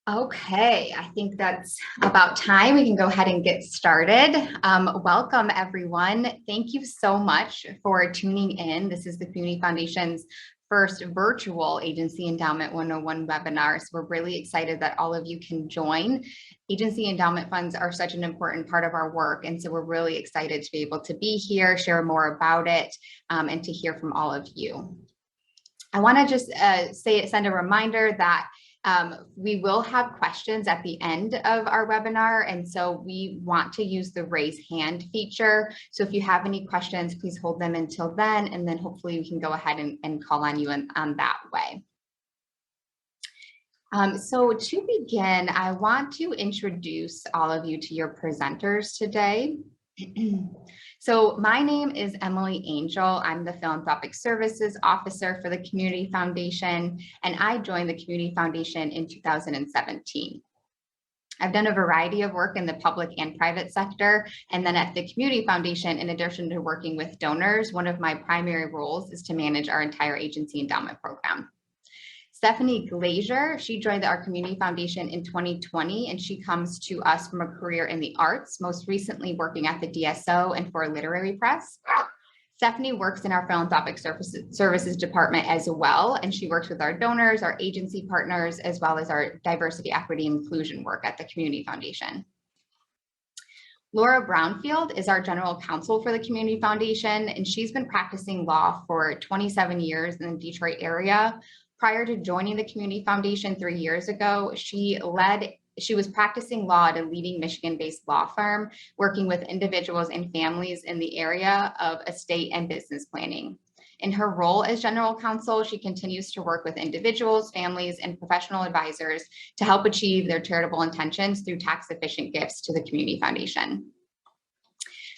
Okay, I think that's about time. We can go ahead and get started. Welcome, everyone. Thank you so much for tuning in. This is the Community Foundation's first virtual Agency Endowment 101 webinar. So we're really excited that all of you can join. Agency endowment funds are such an important part of our work. And so we're really excited to be able to be here, share more about it, and to hear from all of you. I want to just send a reminder that we will have questions at the end of our webinar, and so we want to use the raise hand feature. So if you have any questions, please hold them until then, and then hopefully we can go ahead and call on you on that way. So to begin, I want to introduce all of you to your presenters today. So my name is Emily Angel. I'm the Philanthropic Services Officer for the Community Foundation, and I joined the Community Foundation in 2017. I've done a variety of work in the public and private sector, and then at the Community Foundation, in addition to working with donors, one of my primary roles is to manage our entire agency endowment program. Stephanie Glazier, she joined our Community Foundation in 2020, and she comes to us from a career in the arts, most recently working at the DSO and for a literary press. Stephanie works in our Philanthropic Services Department as well, and she works with our donors, our agency partners, as well as our diversity, equity, and inclusion work at the Community Foundation. Laura Brownfield is our general counsel for the Community Foundation, and she's been practicing law for 27 years in the Detroit area. Prior to joining the Community Foundation 3 years ago, she was practicing law at a leading Michigan-based law firm, working with individuals and families in the area of estate and business planning. In her role as general counsel, she continues to work with individuals, families, and professional advisors to help achieve their charitable intentions through tax-efficient gifts to the Community Foundation.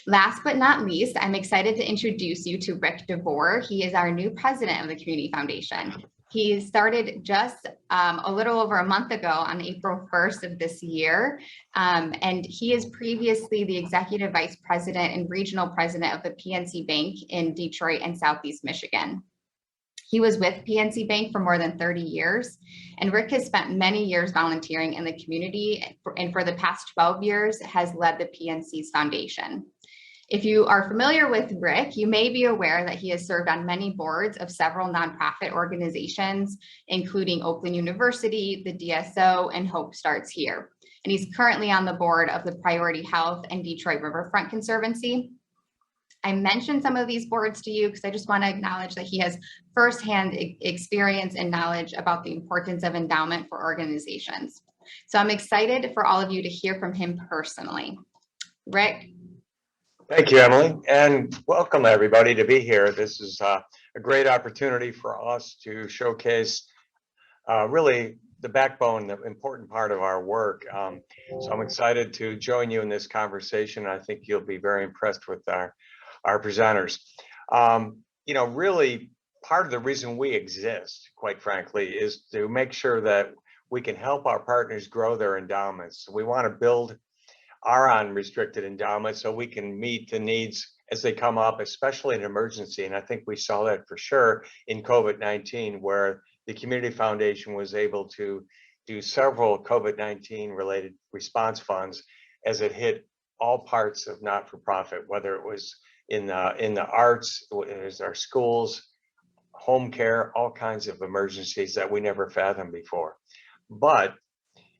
Last but not least, I'm excited to introduce you to Rick DeVore. He is our new president of the Community Foundation. He started just a little over a month ago on April 1st of this year, and he is previously the executive vice president and regional president of the PNC Bank in Detroit and Southeast Michigan. He was with PNC Bank for more than 30 years, and Rick has spent many years volunteering in the community, and for the past 12 years has led the PNC's foundation. If you are familiar with Rick, you may be aware that he has served on many boards of several nonprofit organizations, including Oakland University, the DSO, and Hope Starts Here. And he's currently on the board of the Priority Health and Detroit Riverfront Conservancy. I mentioned some of these boards to you because I just want to acknowledge that he has firsthand experience and knowledge about the importance of endowment for organizations. So I'm excited for all of you to hear from him personally. Rick. Thank you, Emily, and welcome everybody to be here. This is a great opportunity for us to showcase really the backbone, the important part of our work. So I'm excited to join you in this conversation. I think you'll be very impressed with our presenters. Really part of the reason we exist, quite frankly, is to make sure that we can help our partners grow their endowments. We want to build our unrestricted endowment so we can meet the needs as they come up, especially in emergency. And I think we saw that for sure in COVID-19, where the Community Foundation was able to do several COVID-19 related response funds as it hit all parts of not-for-profit, whether it was in the arts, it was our schools, home care, all kinds of emergencies that we never fathomed before. But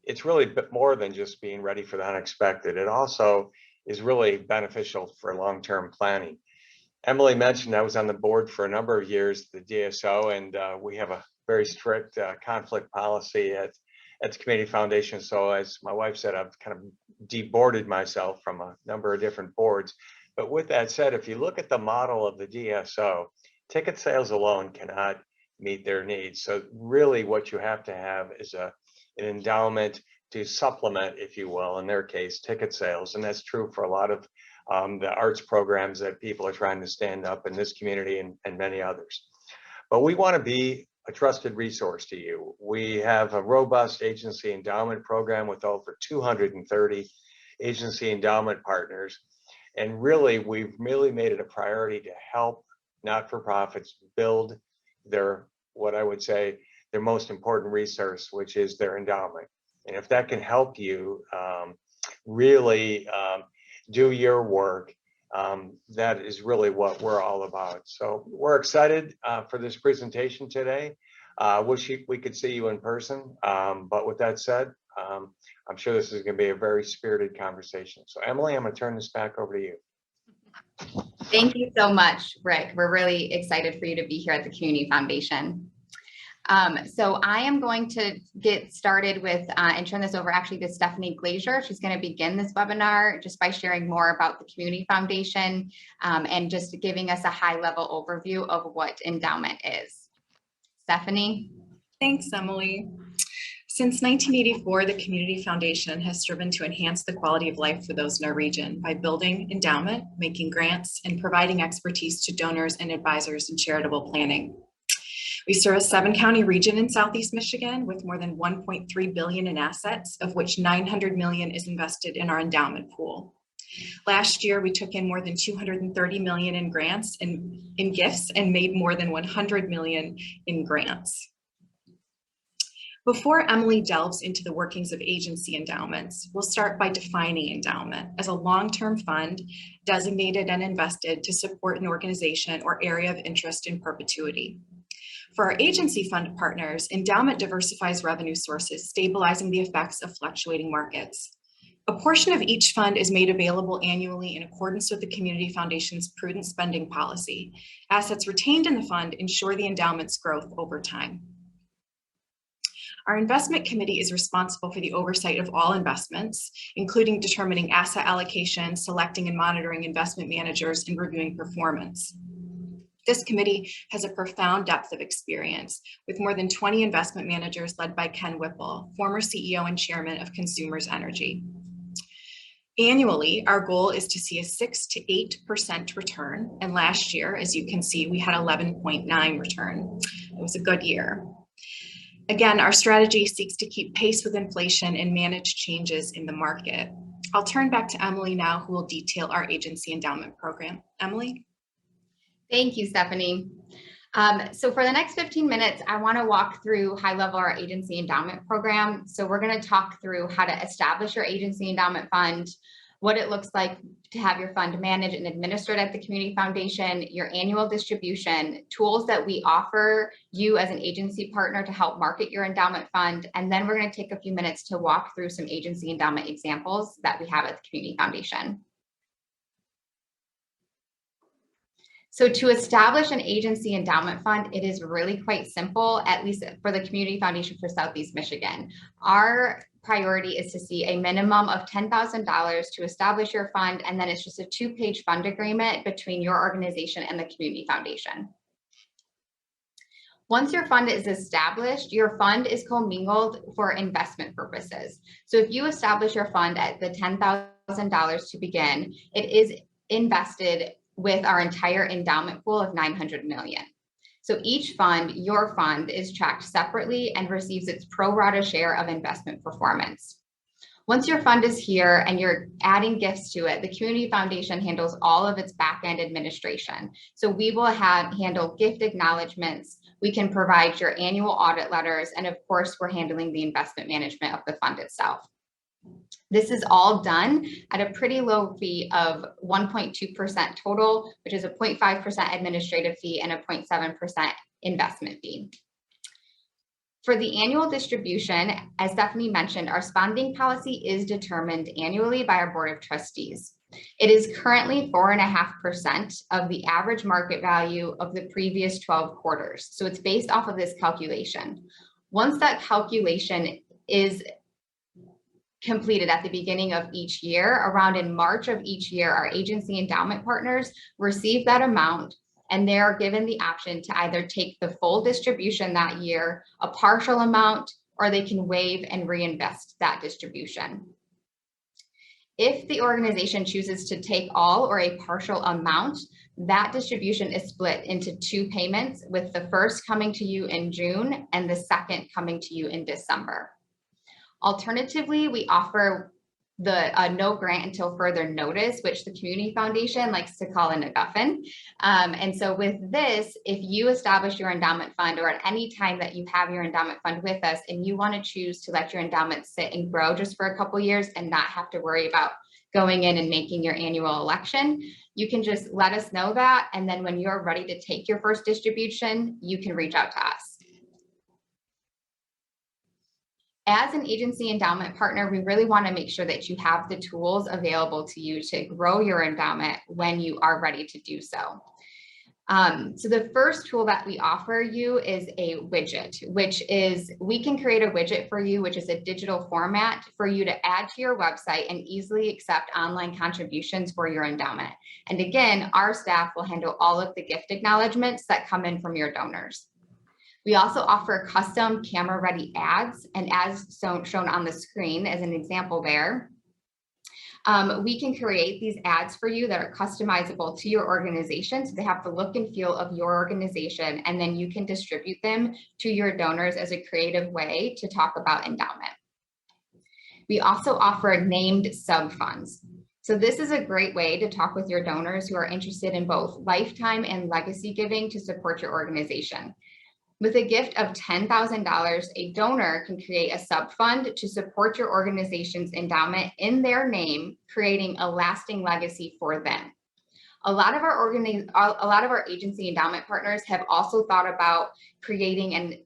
it's really a bit more than just being ready for the unexpected. It also is really beneficial for long-term planning. Emily mentioned I was on the board for a number of years, the DSO, and we have a very strict conflict policy at the Community Foundation. So as my wife said, I've kind of deboarded myself from a number of different boards. But with that said, if you look at the model of the DSO, ticket sales alone cannot meet their needs. So really what you have to have is an endowment to supplement, if you will, in their case, ticket sales. And that's true for a lot of the arts programs that people are trying to stand up in this community and many others. But we want to be a trusted resource to you. We have a robust agency endowment program with over 230 agency endowment partners. And really, we've really made it a priority to help not-for-profits build their, what I would say, their most important resource, which is their endowment. And if that can help you really do your work, that is really what we're all about. So we're excited for this presentation today. Wish we could see you in person, but with that said, I'm sure this is going to be a very spirited conversation. So Emily, I'm going to turn this back over to you. Thank you so much, Rick. We're really excited for you to be here at the Community Foundation. So I am going to get started with and turn this over actually to Stephanie Glazier. She's going to begin this webinar just by sharing more about the Community Foundation and just giving us a high-level overview of what Endowment is. Stephanie? Thanks, Emily. Since 1984, the Community Foundation has striven to enhance the quality of life for those in our region by building endowment, making grants, and providing expertise to donors and advisors in charitable planning. We serve a 7-county region in Southeast Michigan with more than $1.3 billion in assets, of which $900 million is invested in our endowment pool. Last year, we took in more than $230 million in grants and in gifts and made more than $100 million in grants. Before Emily delves into the workings of agency endowments, we'll start by defining endowment as a long-term fund designated and invested to support an organization or area of interest in perpetuity. For our agency fund partners, endowment diversifies revenue sources, stabilizing the effects of fluctuating markets. A portion of each fund is made available annually in accordance with the Community Foundation's prudent spending policy. Assets retained in the fund ensure the endowment's growth over time. Our investment committee is responsible for the oversight of all investments, including determining asset allocation, selecting and monitoring investment managers, and reviewing performance. This committee has a profound depth of experience with more than 20 investment managers led by Ken Whipple, former CEO and chairman of Consumers Energy. Annually, our goal is to see a 6 to 8% return. And last year, as you can see, we had 11.9 return. It was a good year. Again, our strategy seeks to keep pace with inflation and manage changes in the market. I'll turn back to Emily now, who will detail our agency endowment program. Emily? Thank you, Stephanie. So for the next 15 minutes, I want to walk through high level our agency endowment program. So we're going to talk through how to establish your agency endowment fund, what it looks like to have your fund managed and administered at the Community Foundation, your annual distribution, tools that we offer you as an agency partner to help market your endowment fund. And then we're going to take a few minutes to walk through some agency endowment examples that we have at the Community Foundation. So to establish an agency endowment fund, it is really quite simple, at least for the Community Foundation for Southeast Michigan. Our priority is to see a minimum of $10,000 to establish your fund, and then it's just a 2-page fund agreement between your organization and the Community Foundation. Once your fund is established, your fund is commingled for investment purposes. So if you establish your fund at the $10,000 to begin, it is invested with our entire endowment pool of $900 million. So each fund, your fund, is tracked separately and receives its pro rata share of investment performance. Once your fund is here and you're adding gifts to it, the Community Foundation handles all of its back-end administration. So we will handle gift acknowledgements, we can provide your annual audit letters, and of course, we're handling the investment management of the fund itself. This is all done at a pretty low fee of 1.2% total, which is a 0.5% administrative fee and a 0.7% investment fee. For the annual distribution, as Stephanie mentioned, our spending policy is determined annually by our Board of Trustees. It is currently 4.5% of the average market value of the previous 12 quarters. So it's based off of this calculation. Once that calculation is completed at the beginning of each year, around in March of each year, our agency endowment partners receive that amount, and they are given the option to either take the full distribution that year, a partial amount, or they can waive and reinvest that distribution. If the organization chooses to take all or a partial amount, that distribution is split into 2 payments, with the first coming to you in June and the second coming to you in December. Alternatively, we offer the no grant until further notice, which the Community Foundation likes to call a MacGuffin. And so with this, if you establish your endowment fund, or at any time that you have your endowment fund with us and you want to choose to let your endowment sit and grow just for a couple years and not have to worry about going in and making your annual election, you can just let us know that. And then when you're ready to take your first distribution, you can reach out to us. As an agency endowment partner, we really want to make sure that you have the tools available to you to grow your endowment when you are ready to do so. So the first tool that we offer you is a widget, which is, we can create a widget for you, which is a digital format for you to add to your website and easily accept online contributions for your endowment. And again, our staff will handle all of the gift acknowledgements that come in from your donors. We also offer custom camera-ready ads, and as shown on the screen as an example there, we can create these ads for you that are customizable to your organization. So they have the look and feel of your organization, and then you can distribute them to your donors as a creative way to talk about endowment. We also offer named sub-funds. So this is a great way to talk with your donors who are interested in both lifetime and legacy giving to support your organization. With a gift of $10,000, a donor can create a sub-fund to support your organization's endowment in their name, creating a lasting legacy for them. A lot of our agency endowment partners have also thought about creating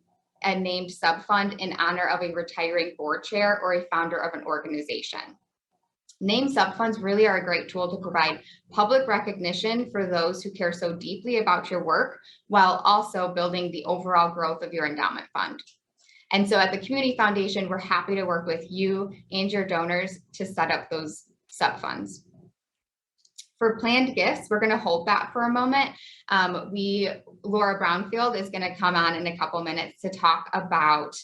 a named sub-fund in honor of a retiring board chair or a founder of an organization. Named sub-funds really are a great tool to provide public recognition for those who care so deeply about your work, while also building the overall growth of your endowment fund. And so at the Community Foundation, we're happy to work with you and your donors to set up those sub-funds. For planned gifts, we're going to hold that for a moment. Laura Brownfield is going to come on in a couple minutes to talk about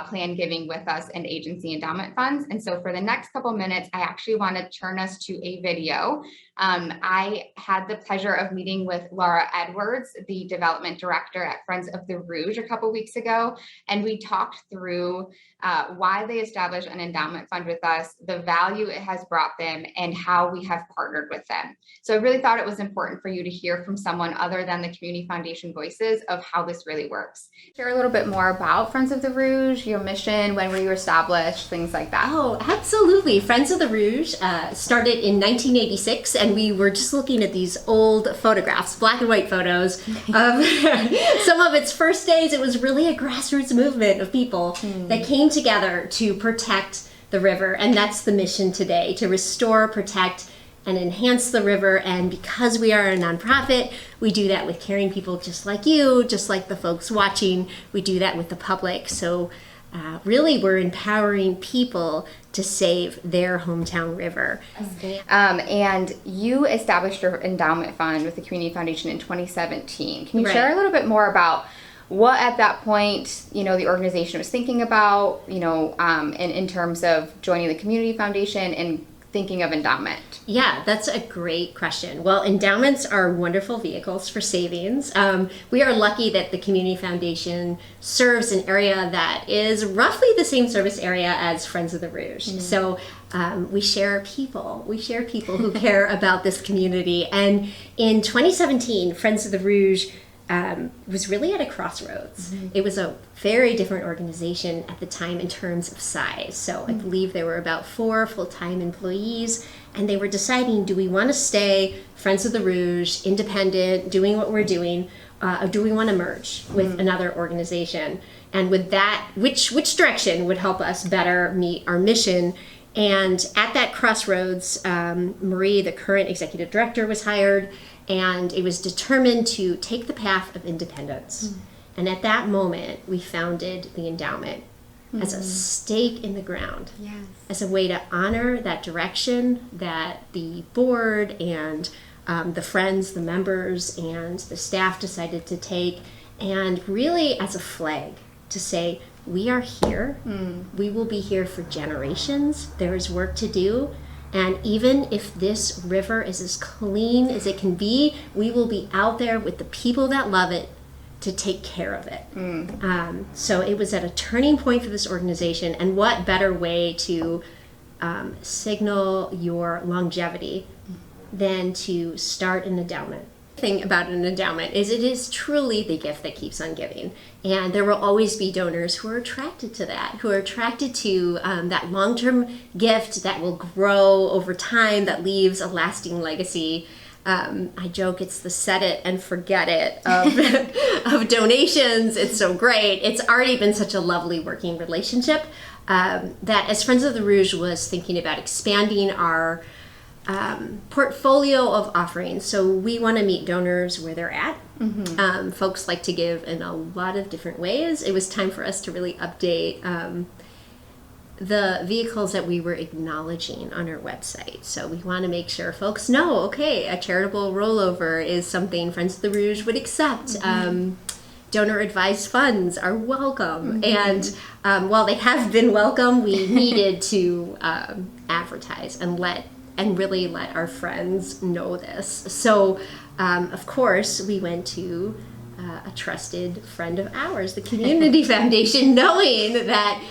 planned giving with us and agency endowment funds. And so for the next couple minutes, I actually want to turn us to a video. I had the pleasure of meeting with Laura Edwards, the development director at Friends of the Rouge, a couple weeks ago, and we talked through why they established an endowment fund with us, the value it has brought them, and how we have partnered with them. So I really thought it was important for you to hear from someone other than the Community Foundation voices of how this really works. Share a little bit more about Friends of the Rouge, your mission, when were you established, things like that. Oh, absolutely. Friends of the Rouge started in 1986, and we were just looking at these old photographs, black and white photos of some of its first days. It was really a grassroots movement of people that came together to protect the river, and that's the mission today, to restore, protect, and enhance the river. And because we are a nonprofit, we do that with caring people just like you, just like the folks watching. We do that with the public. So really, we're empowering people to save their hometown river. And you established your endowment fund with the Community Foundation in 2017. Can you share a little bit more about what at that point, the organization was thinking about, in terms of joining the Community Foundation and thinking of endowment? Yeah, that's a great question. Well, endowments are wonderful vehicles for savings. We are lucky that the Community Foundation serves an area that is roughly the same service area as Friends of the Rouge. So we share people who care about this community. And in 2017, Friends of the Rouge was really at a crossroads. It was a very different organization at the time in terms of size. So I believe there were about 4 full-time employees, and they were deciding, do we want to stay Friends of the Rouge, independent, doing what we're doing, or do we want to merge with another organization? And with that, which direction would help us better meet our mission? And at that crossroads, Marie, the current executive director, was hired, and it was determined to take the path of independence. And at that moment, we founded the endowment as a stake in the ground, as a way to honor that direction that the board and the friends, the members, and the staff decided to take, and really as a flag to say, we are here, we will be here for generations, there is work to do. And even if this river is as clean as it can be, we will be out there with the people that love it to take care of it. So it was at a turning point for this organization, and what better way to signal your longevity than to start an endowment. The thing about an endowment is it is truly the gift that keeps on giving. And there will always be donors who are attracted to that, who are attracted to that long-term gift that will grow over time, that leaves a lasting legacy. I joke it's the set it and forget it of donations. It's so great. It's already been such a lovely working relationship that as Friends of the Rouge was thinking about expanding our portfolio of offerings. So we want to meet donors where they're at. Folks like to give in a lot of different ways. It was time for us to really update the vehicles that we were acknowledging on our website. So we want to make sure folks know, okay, a charitable rollover is something Friends of the Rouge would accept. Donor advised funds are welcome. And while they have been welcome, we needed to advertise and really let our friends know this. So, of course, we went to a trusted friend of ours, the Community Foundation, knowing that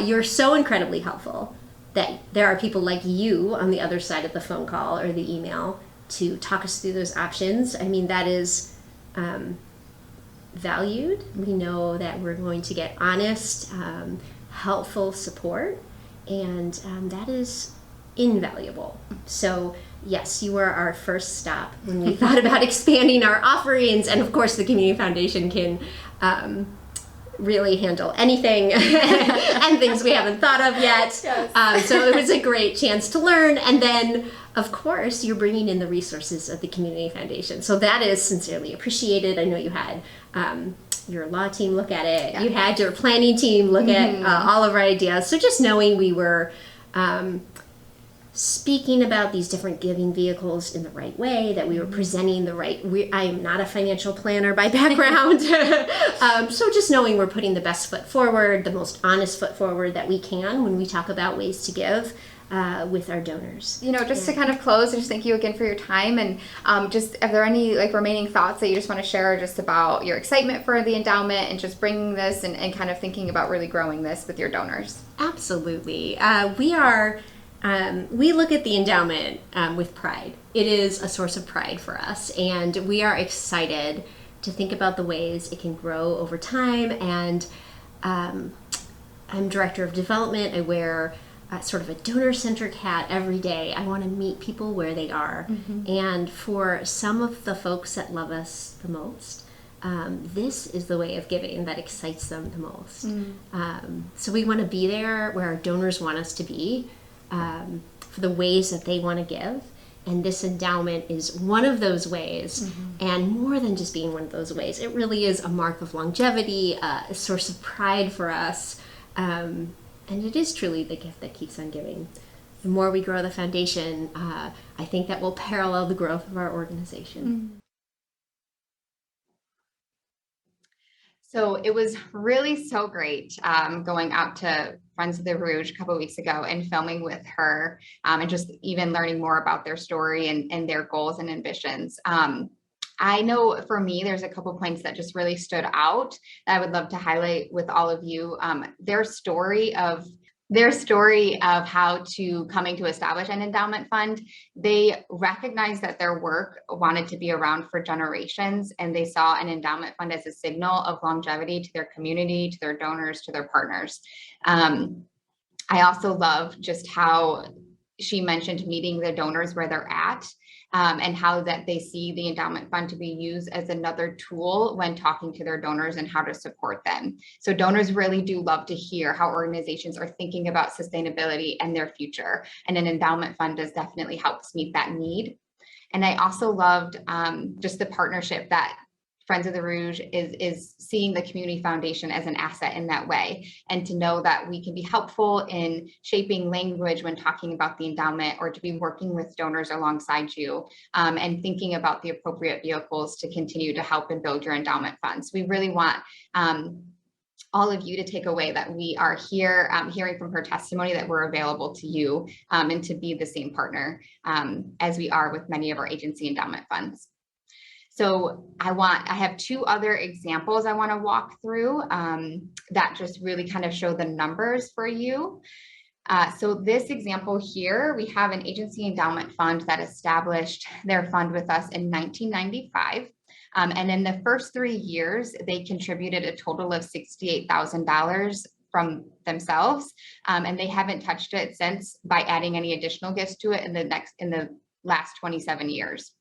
you're so incredibly helpful, that there are people like you on the other side of the phone call or the email to talk us through those options. I mean, that is valued. We know that we're going to get honest, helpful support, and that is invaluable. So yes, you were our first stop when we thought about expanding our offerings, and of course the Community Foundation can really handle anything and things we haven't thought of yet. Yes. So it was a great chance to learn, and then of course you're bringing in the resources of the Community Foundation, so that is sincerely appreciated. I know you had your law team look at it, you had your planning team look at all of our ideas, so just knowing we were speaking about these different giving vehicles in the right way, that we were presenting the right, I am not a financial planner by background, so just knowing we're putting the best foot forward, the most honest foot forward that we can when we talk about ways to give with our donors. You know, just to kind of close, and just thank you again for your time, and just are there any remaining thoughts that you just want to share just about your excitement for the endowment and just bringing this and kind of thinking about really growing this with your donors? Absolutely. We look at the endowment with pride. It is a source of pride for us, and we are excited to think about the ways it can grow over time. And I'm director of development. I wear sort of a donor-centric hat every day. I want to meet people where they are. And for some of the folks that love us the most, this is the way of giving that excites them the most. So we want to be there where our donors want us to be, for the ways that they want to give, and this endowment is one of those ways. And more than just being one of those ways, it really is a mark of longevity, a source of pride for us, and it is truly the gift that keeps on giving. The more we grow the foundation, I think that will parallel the growth of our organization. So it was really so great going out to Friends of the Rouge a couple of weeks ago and filming with her, and just even learning more about their story and their goals and ambitions. I know for me, there's a couple points that just really stood out that I would love to highlight with all of you. Their story of how to coming to establish an endowment fund. They recognized that their work wanted to be around for generations, and they saw an endowment fund as a signal of longevity to their community, to their donors, to their partners. I also love just how she mentioned meeting the donors where they're at, and how that they see the endowment fund to be used as another tool when talking to their donors and how to support them. So donors really do love to hear how organizations are thinking about sustainability and their future. And an endowment fund does definitely helps meet that need. And I also loved just the partnership that Friends of the Rouge is seeing the Community Foundation as an asset in that way, and to know that we can be helpful in shaping language when talking about the endowment, or to be working with donors alongside you, and thinking about the appropriate vehicles to continue to help and build your endowment funds. We really want all of you to take away that we are here hearing from her testimony that we're available to you, and to be the same partner as we are with many of our agency endowment funds. So I have two other examples I want to walk through that just really kind of show the numbers for you. So this example here, we have an agency endowment fund that established their fund with us in 1995. And in the first 3 years, they contributed a total of $68,000 from themselves. And they haven't touched it since by adding any additional gifts to it in the last 27 years.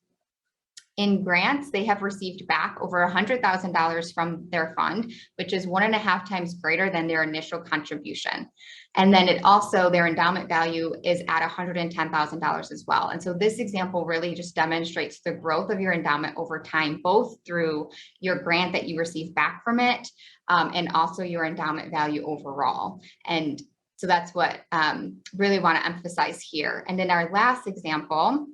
In grants, they have received back over $100,000 from their fund, which is 1.5 times greater than their initial contribution. And then their endowment value is at $110,000 as well. And so this example really just demonstrates the growth of your endowment over time, both through your grant that you receive back from it, and also your endowment value overall. And so that's what really want to emphasize here. And in our last example,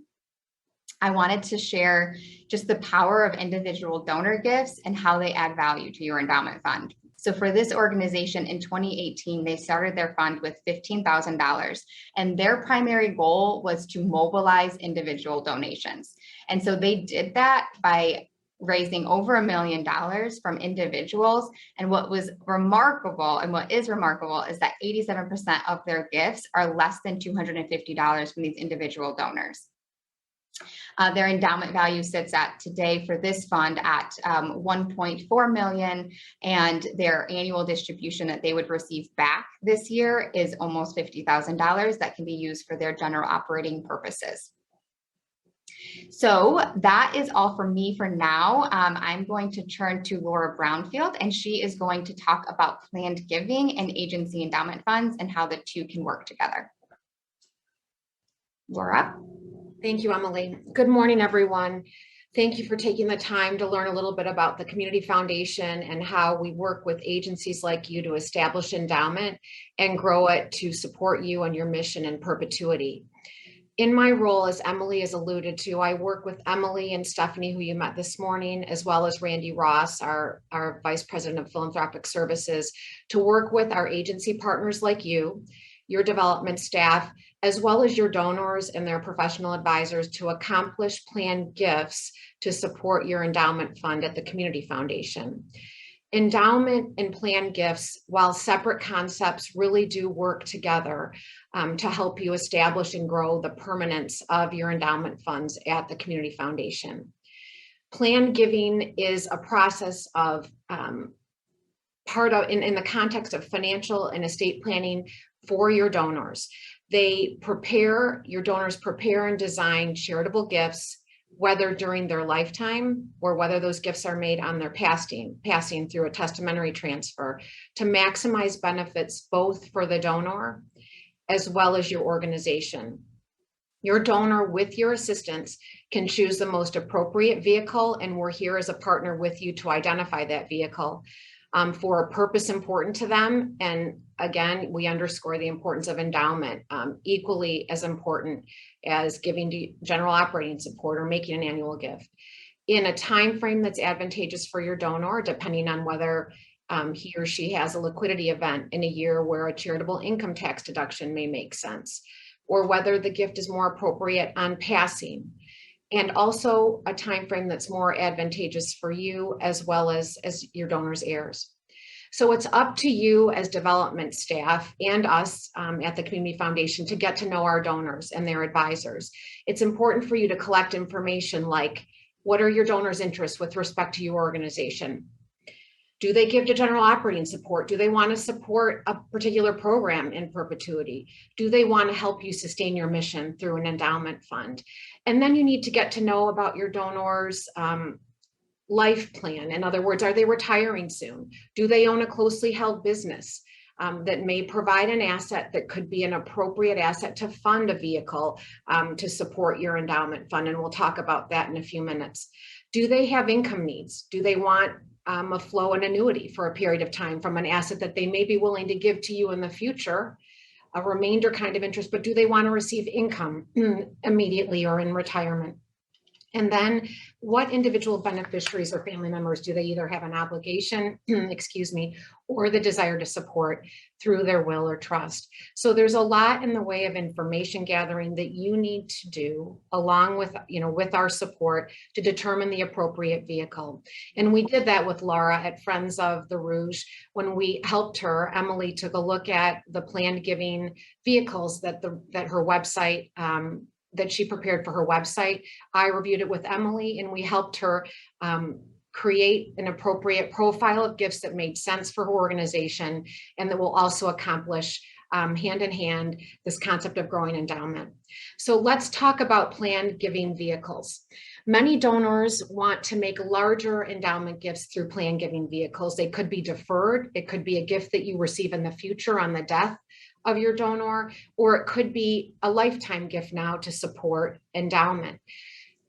I wanted to share just the power of individual donor gifts and how they add value to your endowment fund. So for this organization in 2018, they started their fund with $15,000, and their primary goal was to mobilize individual donations. And so they did that by raising over $1 million from individuals. And what is remarkable is that 87% of their gifts are less than $250 from these individual donors. Their endowment value sits at today for this fund at $1.4 million, and their annual distribution that they would receive back this year is almost $50,000 that can be used for their general operating purposes. So that is all for me for now. I'm going to turn to Laura Brownfield, and she is going to talk about planned giving and agency endowment funds and how the two can work together. Laura? Thank you, Emily. Good morning, everyone. Thank you for taking the time to learn a little bit about the Community Foundation and how we work with agencies like you to establish endowment and grow it to support you and your mission in perpetuity. In my role, as Emily has alluded to, I work with Emily and Stephanie, who you met this morning, as well as Randy Ross, our Vice President of Philanthropic Services, to work with our agency partners like you, your development staff, as well as your donors and their professional advisors to accomplish planned gifts to support your endowment fund at the Community Foundation. Endowment and planned gifts, while separate concepts, really do work together to help you establish and grow the permanence of your endowment funds at the Community Foundation. Planned giving is a process of in the context of financial and estate planning for your donors. Your donors prepare and design charitable gifts, whether during their lifetime or whether those gifts are made on their passing through a testamentary transfer, to maximize benefits both for the donor as well as your organization. Your donor, with your assistance, can choose the most appropriate vehicle, and we're here as a partner with you to identify that vehicle for a purpose important to them. And again, we underscore the importance of endowment, equally as important as giving general operating support or making an annual gift, in a time frame that's advantageous for your donor, depending on whether he or she has a liquidity event in a year where a charitable income tax deduction may make sense, or whether the gift is more appropriate on passing, and also a time frame that's more advantageous for you as well as your donor's heirs. So it's up to you as development staff and us at the Community Foundation to get to know our donors and their advisors. It's important for you to collect information like, what are your donors' interests with respect to your organization? Do they give to general operating support? Do they want to support a particular program in perpetuity? Do they want to help you sustain your mission through an endowment fund? And then you need to get to know about your donors' life plan. In other words, are they retiring soon? Do they own a closely held business that may provide an asset that could be an appropriate asset to fund a vehicle to support your endowment fund? And we'll talk about that in a few minutes. Do they have income needs? Do they want a flow and annuity for a period of time from an asset that they may be willing to give to you in the future, a remainder kind of interest, but do they want to receive income immediately or in retirement? And then what individual beneficiaries or family members do they either have an obligation, excuse me, or the desire to support through their will or trust. So there's a lot in the way of information gathering that you need to do along with, with our support to determine the appropriate vehicle. And we did that with Laura at Friends of the Rouge. When we helped her, Emily took a look at the planned giving vehicles that her website, that she prepared for her website. I reviewed it with Emily and we helped her create an appropriate profile of gifts that made sense for her organization and that will also accomplish hand in hand this concept of growing endowment. So let's talk about planned giving vehicles. Many donors want to make larger endowment gifts through planned giving vehicles. They could be deferred. It could be a gift that you receive in the future on the death of your donor, or it could be a lifetime gift now to support endowment.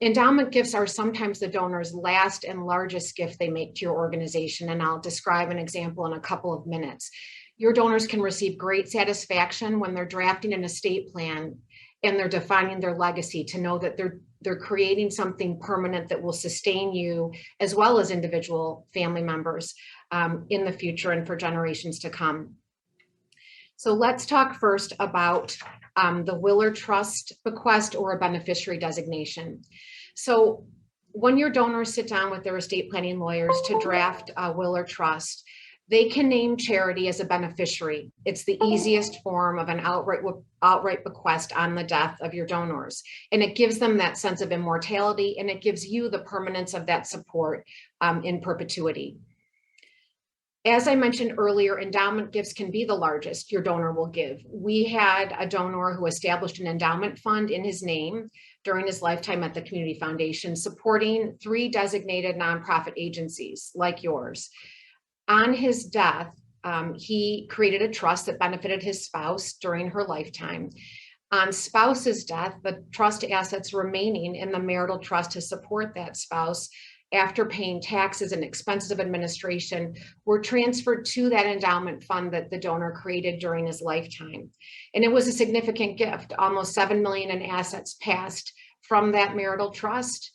Endowment gifts are sometimes the donor's last and largest gift they make to your organization, and I'll describe an example in a couple of minutes. Your donors can receive great satisfaction when they're drafting an estate plan and they're defining their legacy to know that they're creating something permanent that will sustain you as well as individual family members in the future and for generations to come. So let's talk first about the will or trust bequest or a beneficiary designation. So when your donors sit down with their estate planning lawyers to draft a will or trust, they can name charity as a beneficiary. It's the easiest form of an outright bequest on the death of your donors. And it gives them that sense of immortality, and it gives you the permanence of that support in perpetuity. As I mentioned earlier, endowment gifts can be the largest your donor will give. We had a donor who established an endowment fund in his name during his lifetime at the Community Foundation, supporting 3 designated nonprofit agencies like yours. On his death, he created a trust that benefited his spouse during her lifetime. On spouse's death, the trust assets remaining in the marital trust to support that spouse after paying taxes and expenses of administration were transferred to that endowment fund that the donor created during his lifetime. And it was a significant gift. Almost $7 million in assets passed from that marital trust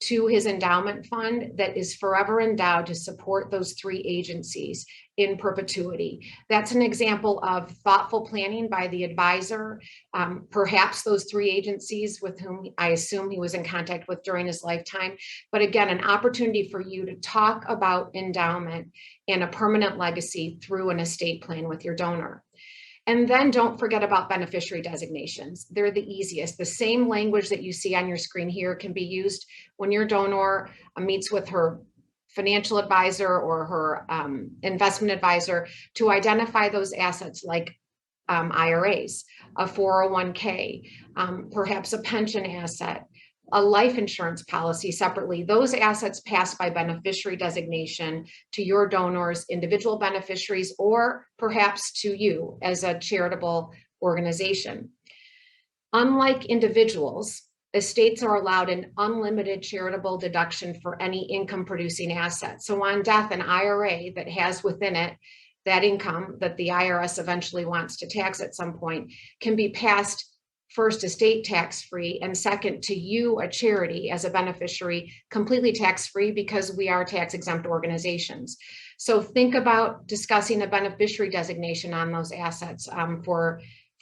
to his endowment fund that is forever endowed to support those 3 agencies in perpetuity. That's an example of thoughtful planning by the advisor, perhaps those 3 agencies with whom I assume he was in contact with during his lifetime. But again, an opportunity for you to talk about endowment and a permanent legacy through an estate plan with your donor. And then don't forget about beneficiary designations. They're the easiest. The same language that you see on your screen here can be used when your donor meets with her financial advisor or her investment advisor to identify those assets like IRAs, a 401k, perhaps a pension asset, a life insurance policy separately. Those assets pass by beneficiary designation to your donors, individual beneficiaries, or perhaps to you as a charitable organization. Unlike individuals, estates are allowed an unlimited charitable deduction for any income producing asset. So on death, an IRA that has within it that income that the IRS eventually wants to tax at some point can be passed first estate tax-free, and second to you, a charity as a beneficiary, completely tax-free because we are tax-exempt organizations. So think about discussing a beneficiary designation on those assets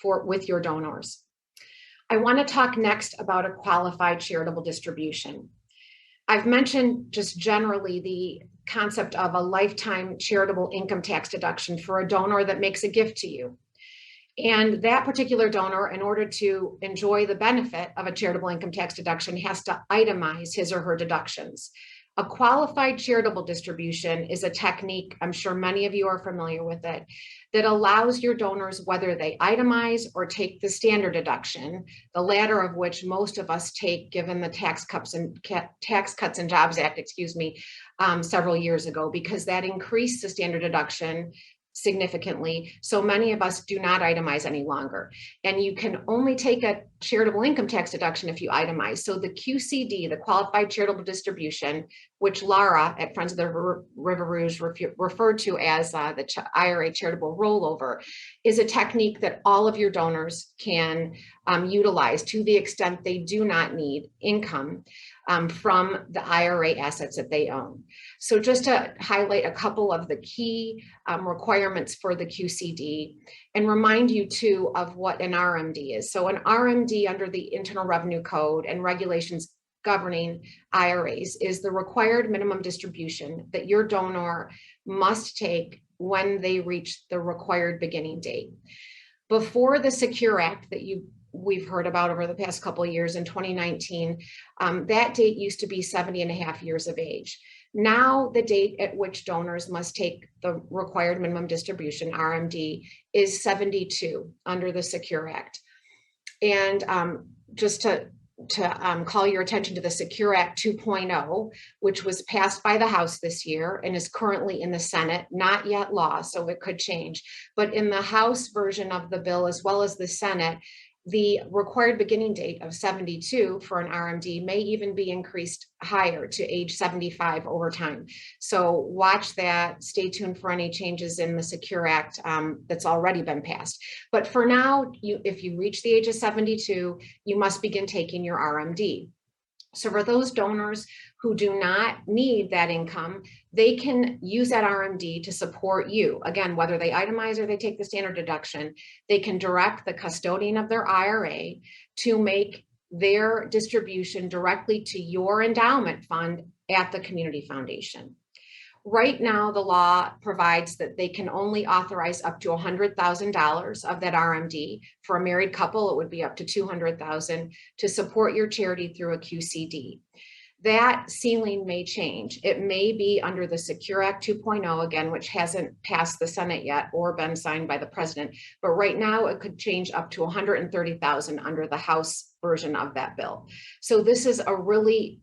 with your donors. I want to talk next about a qualified charitable distribution. I've mentioned just generally the concept of a lifetime charitable income tax deduction for a donor that makes a gift to you. And that particular donor, in order to enjoy the benefit of a charitable income tax deduction, has to itemize his or her deductions. A qualified charitable distribution is a technique, I'm sure many of you are familiar with it, that allows your donors, whether they itemize or take the standard deduction, the latter of which most of us take given the Tax Cuts and Jobs Act, several years ago, because that increased the standard deduction significantly. So many of us do not itemize any longer. And you can only take a charitable income tax deduction if you itemize. So the QCD, the qualified charitable distribution, which Laura at Friends of the River Rouge referred to as the IRA charitable rollover, is a technique that all of your donors can utilize to the extent they do not need income from the IRA assets that they own. So just to highlight a couple of the key requirements for the QCD and remind you too of what an RMD is. So an RMD under the Internal Revenue Code and regulations governing IRAs is the required minimum distribution that your donor must take when they reach the required beginning date. Before the Secure Act that we've heard about over the past couple of years in 2019, that date used to be 70 and a half years of age. Now the date at which donors must take the required minimum distribution, RMD, is 72 under the Secure Act. And just to call your attention to the Secure Act 2.0, which was passed by the House this year and is currently in the Senate, not yet law, so it could change. But in the House version of the bill, as well as the Senate, the required beginning date of 72 for an RMD may even be increased higher to age 75 over time. So watch that, stay tuned for any changes in the Secure Act that's already been passed. But for now, if you reach the age of 72, you must begin taking your RMD. So for those donors who do not need that income, they can use that RMD to support you. Again, whether they itemize or they take the standard deduction, they can direct the custodian of their IRA to make their distribution directly to your endowment fund at the community foundation. Right now, the law provides that they can only authorize up to $100,000 of that RMD. For a married couple, it would be up to $200,000 to support your charity through a QCD. That ceiling may change. It may be under the Secure Act 2.0 again, which hasn't passed the Senate yet or been signed by the president. But right now it could change up to $130,000 under the House version of that bill. So this is a really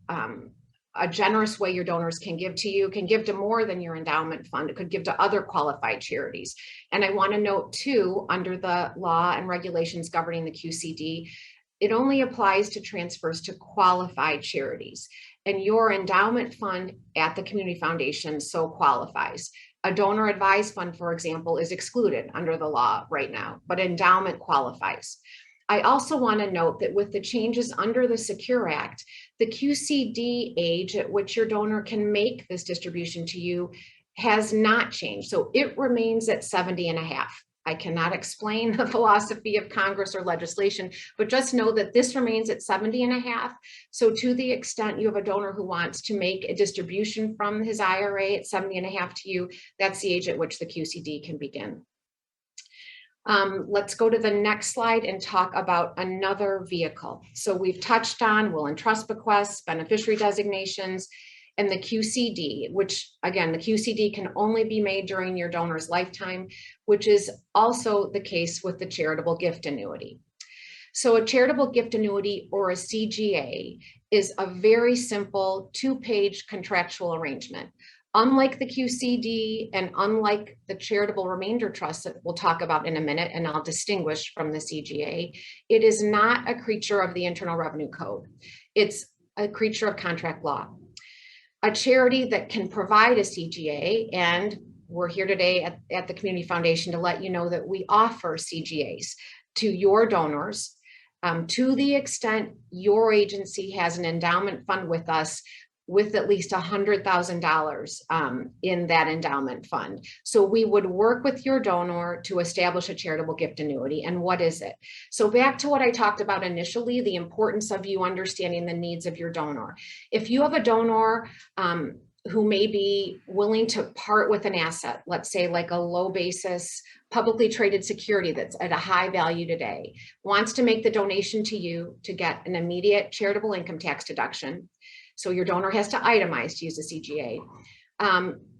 a generous way your donors can give to you, can give to more than your endowment fund. It could give to other qualified charities. And I want to note too, under the law and regulations governing the QCD, it only applies to transfers to qualified charities. And your endowment fund at the community foundation so qualifies. A donor advised fund, for example, is excluded under the law right now, but endowment qualifies. I also want to note that with the changes under the Secure Act, the QCD age at which your donor can make this distribution to you has not changed. So it remains at 70 and a half. I cannot explain the philosophy of Congress or legislation, but just know that this remains at 70 and a half. So to the extent you have a donor who wants to make a distribution from his IRA at 70 and a half to you, that's the age at which the QCD can begin. Let's go to the next slide and talk about another vehicle. So we've touched on will and trust bequests, beneficiary designations, and the QCD, which again, the QCD can only be made during your donor's lifetime, which is also the case with the charitable gift annuity. So a charitable gift annuity or a CGA is a very simple 2-page contractual arrangement. Unlike the QCD and unlike the charitable remainder trust that we'll talk about in a minute, and I'll distinguish from the CGA, it is not a creature of the Internal Revenue Code. It's a creature of contract law. A charity that can provide a CGA, and we're here today at the Community Foundation to let you know that we offer CGAs to your donors to the extent your agency has an endowment fund with us with at least $100,000 in that endowment fund. So we would work with your donor to establish a charitable gift annuity. And what is it? So back to what I talked about initially, the importance of you understanding the needs of your donor. If you have a donor who may be willing to part with an asset, let's say like a low basis publicly traded security that's at a high value today, wants to make the donation to you to get an immediate charitable income tax deduction. So your donor has to itemize to use a CGA.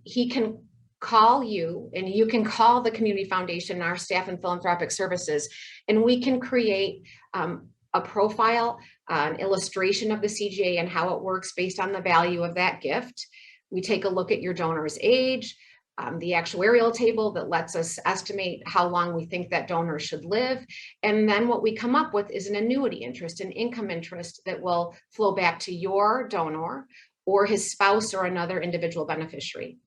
He can call you and you can call the Community Foundation, our staff and philanthropic services, and we can create a profile, an illustration of the CGA and how it works based on the value of that gift. We take a look at your donor's age, the actuarial table that lets us estimate how long we think that donor should live. And then what we come up with is an annuity interest, an income interest that will flow back to your donor or his spouse or another individual beneficiary.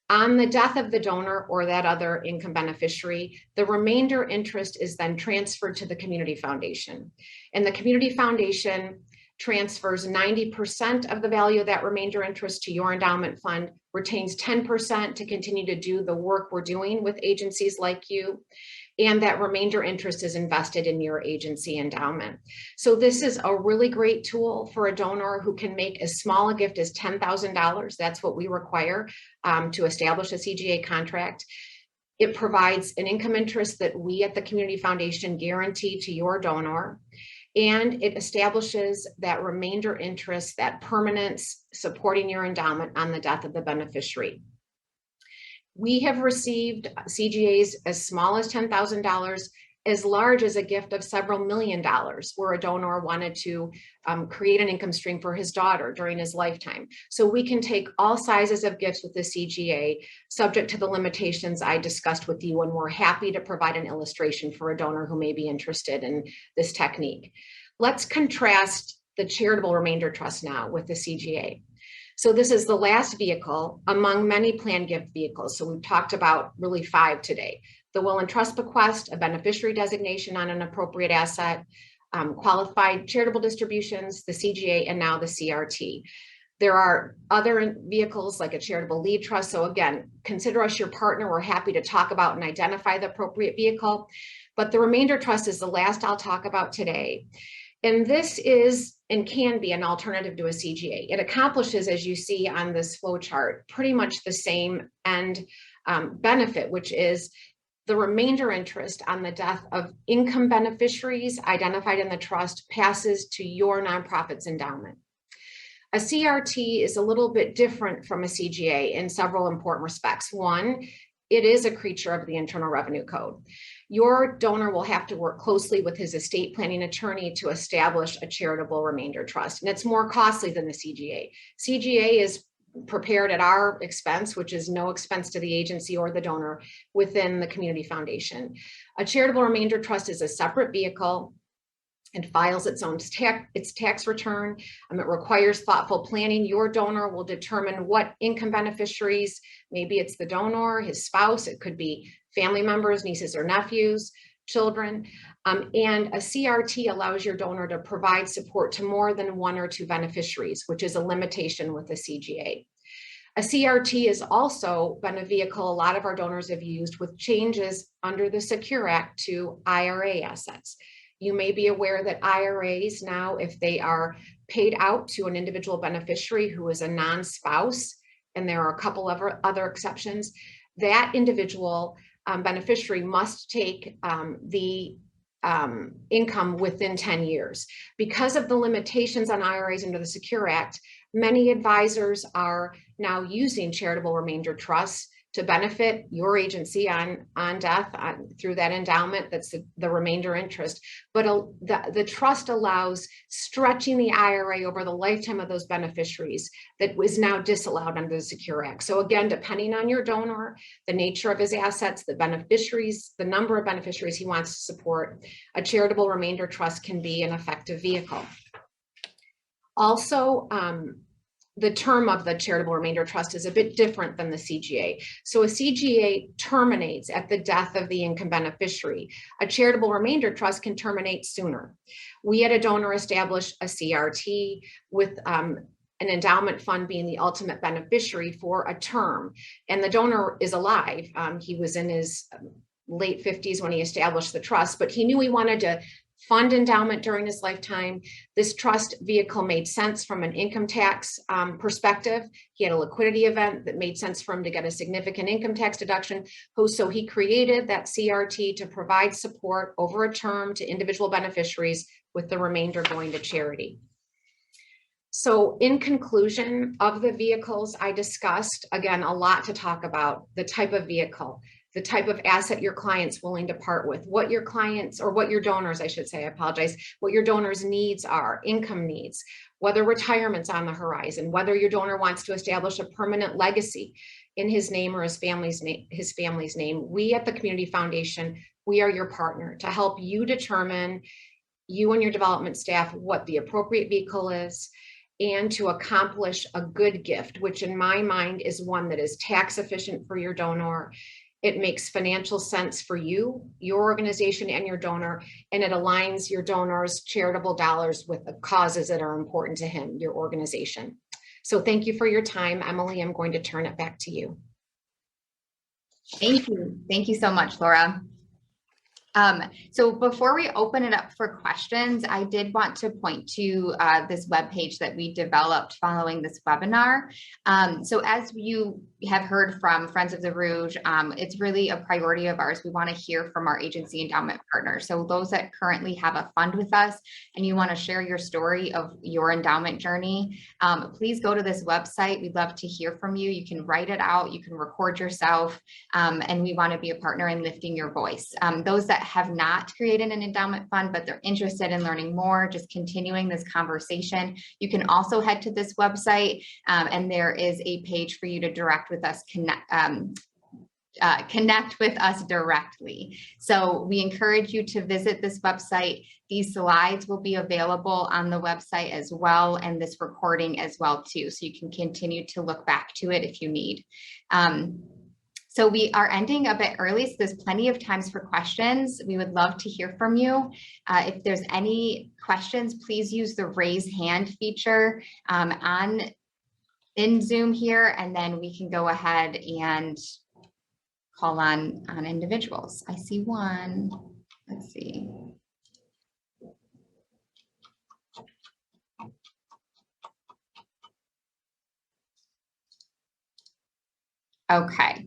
On the death of the donor or that other income beneficiary, the remainder interest is then transferred to the community foundation. And the community foundation transfers 90% of the value of that remainder interest to your endowment fund, retains 10% to continue to do the work we're doing with agencies like you, and that remainder interest is invested in your agency endowment. So this is a really great tool for a donor who can make as small a gift as $10,000. That's what we require to establish a CGA contract. It provides an income interest that we at the Community Foundation guarantee to your donor. And it establishes that remainder interest, that permanence supporting your endowment on the death of the beneficiary. We have received CGAs as small as $10,000, as large as a gift of several $1 million, where a donor wanted to create an income stream for his daughter during his lifetime. So we can take all sizes of gifts with the CGA, subject to the limitations I discussed with you, and we're happy to provide an illustration for a donor who may be interested in this technique. Let's contrast the charitable remainder trust now with the CGA. So this is the last vehicle among many planned gift vehicles. So we've talked about really 5 today: the will and trust bequest, a beneficiary designation on an appropriate asset, qualified charitable distributions, the CGA, and now the CRT. There are other vehicles like a charitable lead trust. So again, consider us your partner. We're happy to talk about and identify the appropriate vehicle. But the remainder trust is the last I'll talk about today. And this is and can be an alternative to a CGA. It accomplishes, as you see on this flow chart, pretty much the same end benefit, which is the remainder interest on the death of income beneficiaries identified in the trust passes to your nonprofit's endowment. A CRT is a little bit different from a CGA in several important respects. One, it is a creature of the Internal Revenue Code. Your donor will have to work closely with his estate planning attorney to establish a charitable remainder trust, and it's more costly than the CGA. CGA is prepared at our expense, which is no expense to the agency or the donor within the Community Foundation. A charitable remainder trust is a separate vehicle and files its own tax return. It requires thoughtful planning. Your donor will determine what income beneficiaries, maybe it's the donor, his spouse, it could be family members, nieces or nephews, children. And a CRT allows your donor to provide support to more than 1 or 2 beneficiaries, which is a limitation with the CGA. A CRT has also been a vehicle a lot of our donors have used with changes under the Secure Act to IRA assets. You may be aware that IRAs now, if they are paid out to an individual beneficiary who is a non-spouse, and there are a couple of other exceptions, that individual beneficiary must take the income within 10 years. Because of the limitations on IRAs under the Secure Act, many advisors are now using charitable remainder trusts to benefit your agency on death through that endowment. That's the remainder interest. But the trust allows stretching the IRA over the lifetime of those beneficiaries that was now disallowed under the Secure Act. So again, depending on your donor, the nature of his assets, the beneficiaries, the number of beneficiaries he wants to support, a charitable remainder trust can be an effective vehicle. Also, the term of the charitable remainder trust is a bit different than the CGA. So a CGA terminates at the death of the income beneficiary. A charitable remainder trust can terminate sooner. We had a donor establish a CRT with an endowment fund being the ultimate beneficiary for a term. And the donor is alive. He was in his late 50s when he established the trust, but he knew he wanted to fund endowment during his lifetime. This trust vehicle made sense from an income tax perspective. He had a liquidity event that made sense for him to get a significant income tax deduction. So he created that CRT to provide support over a term to individual beneficiaries, with the remainder going to charity. So in conclusion of the vehicles I discussed, again, a lot to talk about: the type of vehicle, the type of asset your client's willing to part with, what your clients, or what your donors, I should say, I apologize, what your donors' needs are, income needs, whether retirement's on the horizon, whether your donor wants to establish a permanent legacy in his name or his family's name. We at the Community Foundation, we are your partner to help you determine, you and your development staff, what the appropriate vehicle is, and to accomplish a good gift, which in my mind is one that is tax efficient for your donor. It makes financial sense for you, your organization, and your donor, and it aligns your donor's charitable dollars with the causes that are important to him, your organization. So thank you for your time, Emily. I'm going to turn it back to you. Thank you. Thank you so much, Laura. So before we open it up for questions, I did want to point to this webpage that we developed following this webinar. So as you have heard from Friends of the Rouge, it's really a priority of ours. We want to hear from our agency endowment partners. So those that currently have a fund with us and you want to share your story of your endowment journey, please go to this website. We'd love to hear from you. You can write it out, you can record yourself, and we want to be a partner in lifting your voice. Those that have not created an endowment fund, but they're interested in learning more, just continuing this conversation, you can also head to this website, and there is a page for you to connect with us directly. So we encourage you to visit this website. These slides will be available on the website as well, and this recording as well too, so you can continue to look back to it if you need. So we are ending a bit early, so there's plenty of times for questions. We would love to hear from you. If there's any questions, please use the raise hand feature in Zoom here, and then we can go ahead and call on individuals. I see one. Let's see. Okay.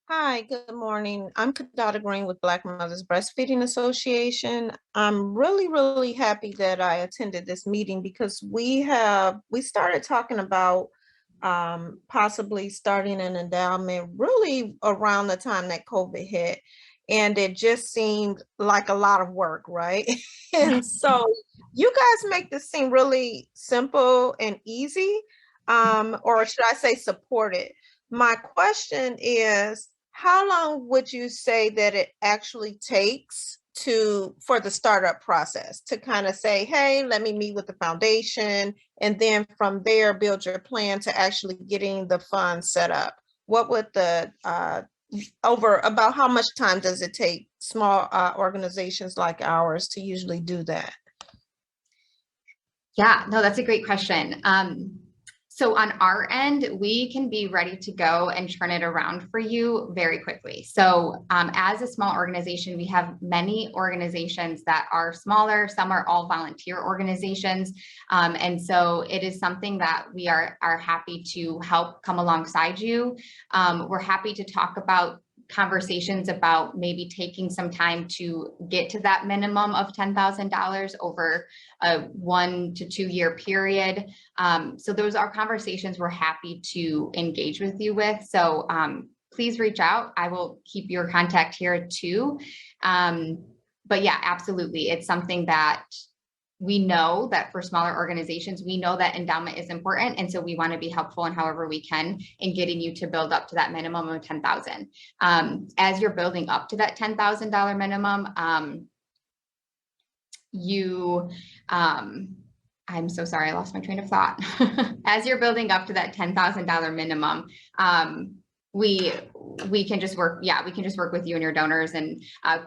Hi, good morning. I'm Kadada Green with Black Mothers Breastfeeding Association. I'm really happy that I attended this meeting because we started talking about possibly starting an endowment really around the time that COVID hit. And it just seemed like a lot of work, right? And so you guys make this seem really simple and easy, or should I say supported. My question is, how long would you say that it actually takes for the startup process to kind of say, hey, let me meet with the foundation, and then from there build your plan to actually getting the fund set up? What would about how much time does it take small organizations like ours to usually do that? Yeah, no, that's a great question. So on our end, we can be ready to go and turn it around for you very quickly. So as a small organization, we have many organizations that are smaller. Some are all volunteer organizations. And so it is something that we are happy to help come alongside you. We're happy to talk about conversations about maybe taking some time to get to that minimum of $10,000 over a 1 to 2 year period. So those are conversations we're happy to engage with you with. So please reach out. I will keep your contact here too. But yeah, absolutely. It's something that we know that for smaller organizations, we know that endowment is important. And so we want to be helpful in however we can in getting you to build up to that minimum of $10,000. As you're building up to that $10,000 minimum, I'm so sorry, I lost my train of thought. As you're building up to that $10,000 minimum, we can just work. Yeah, we can just work with you and your donors and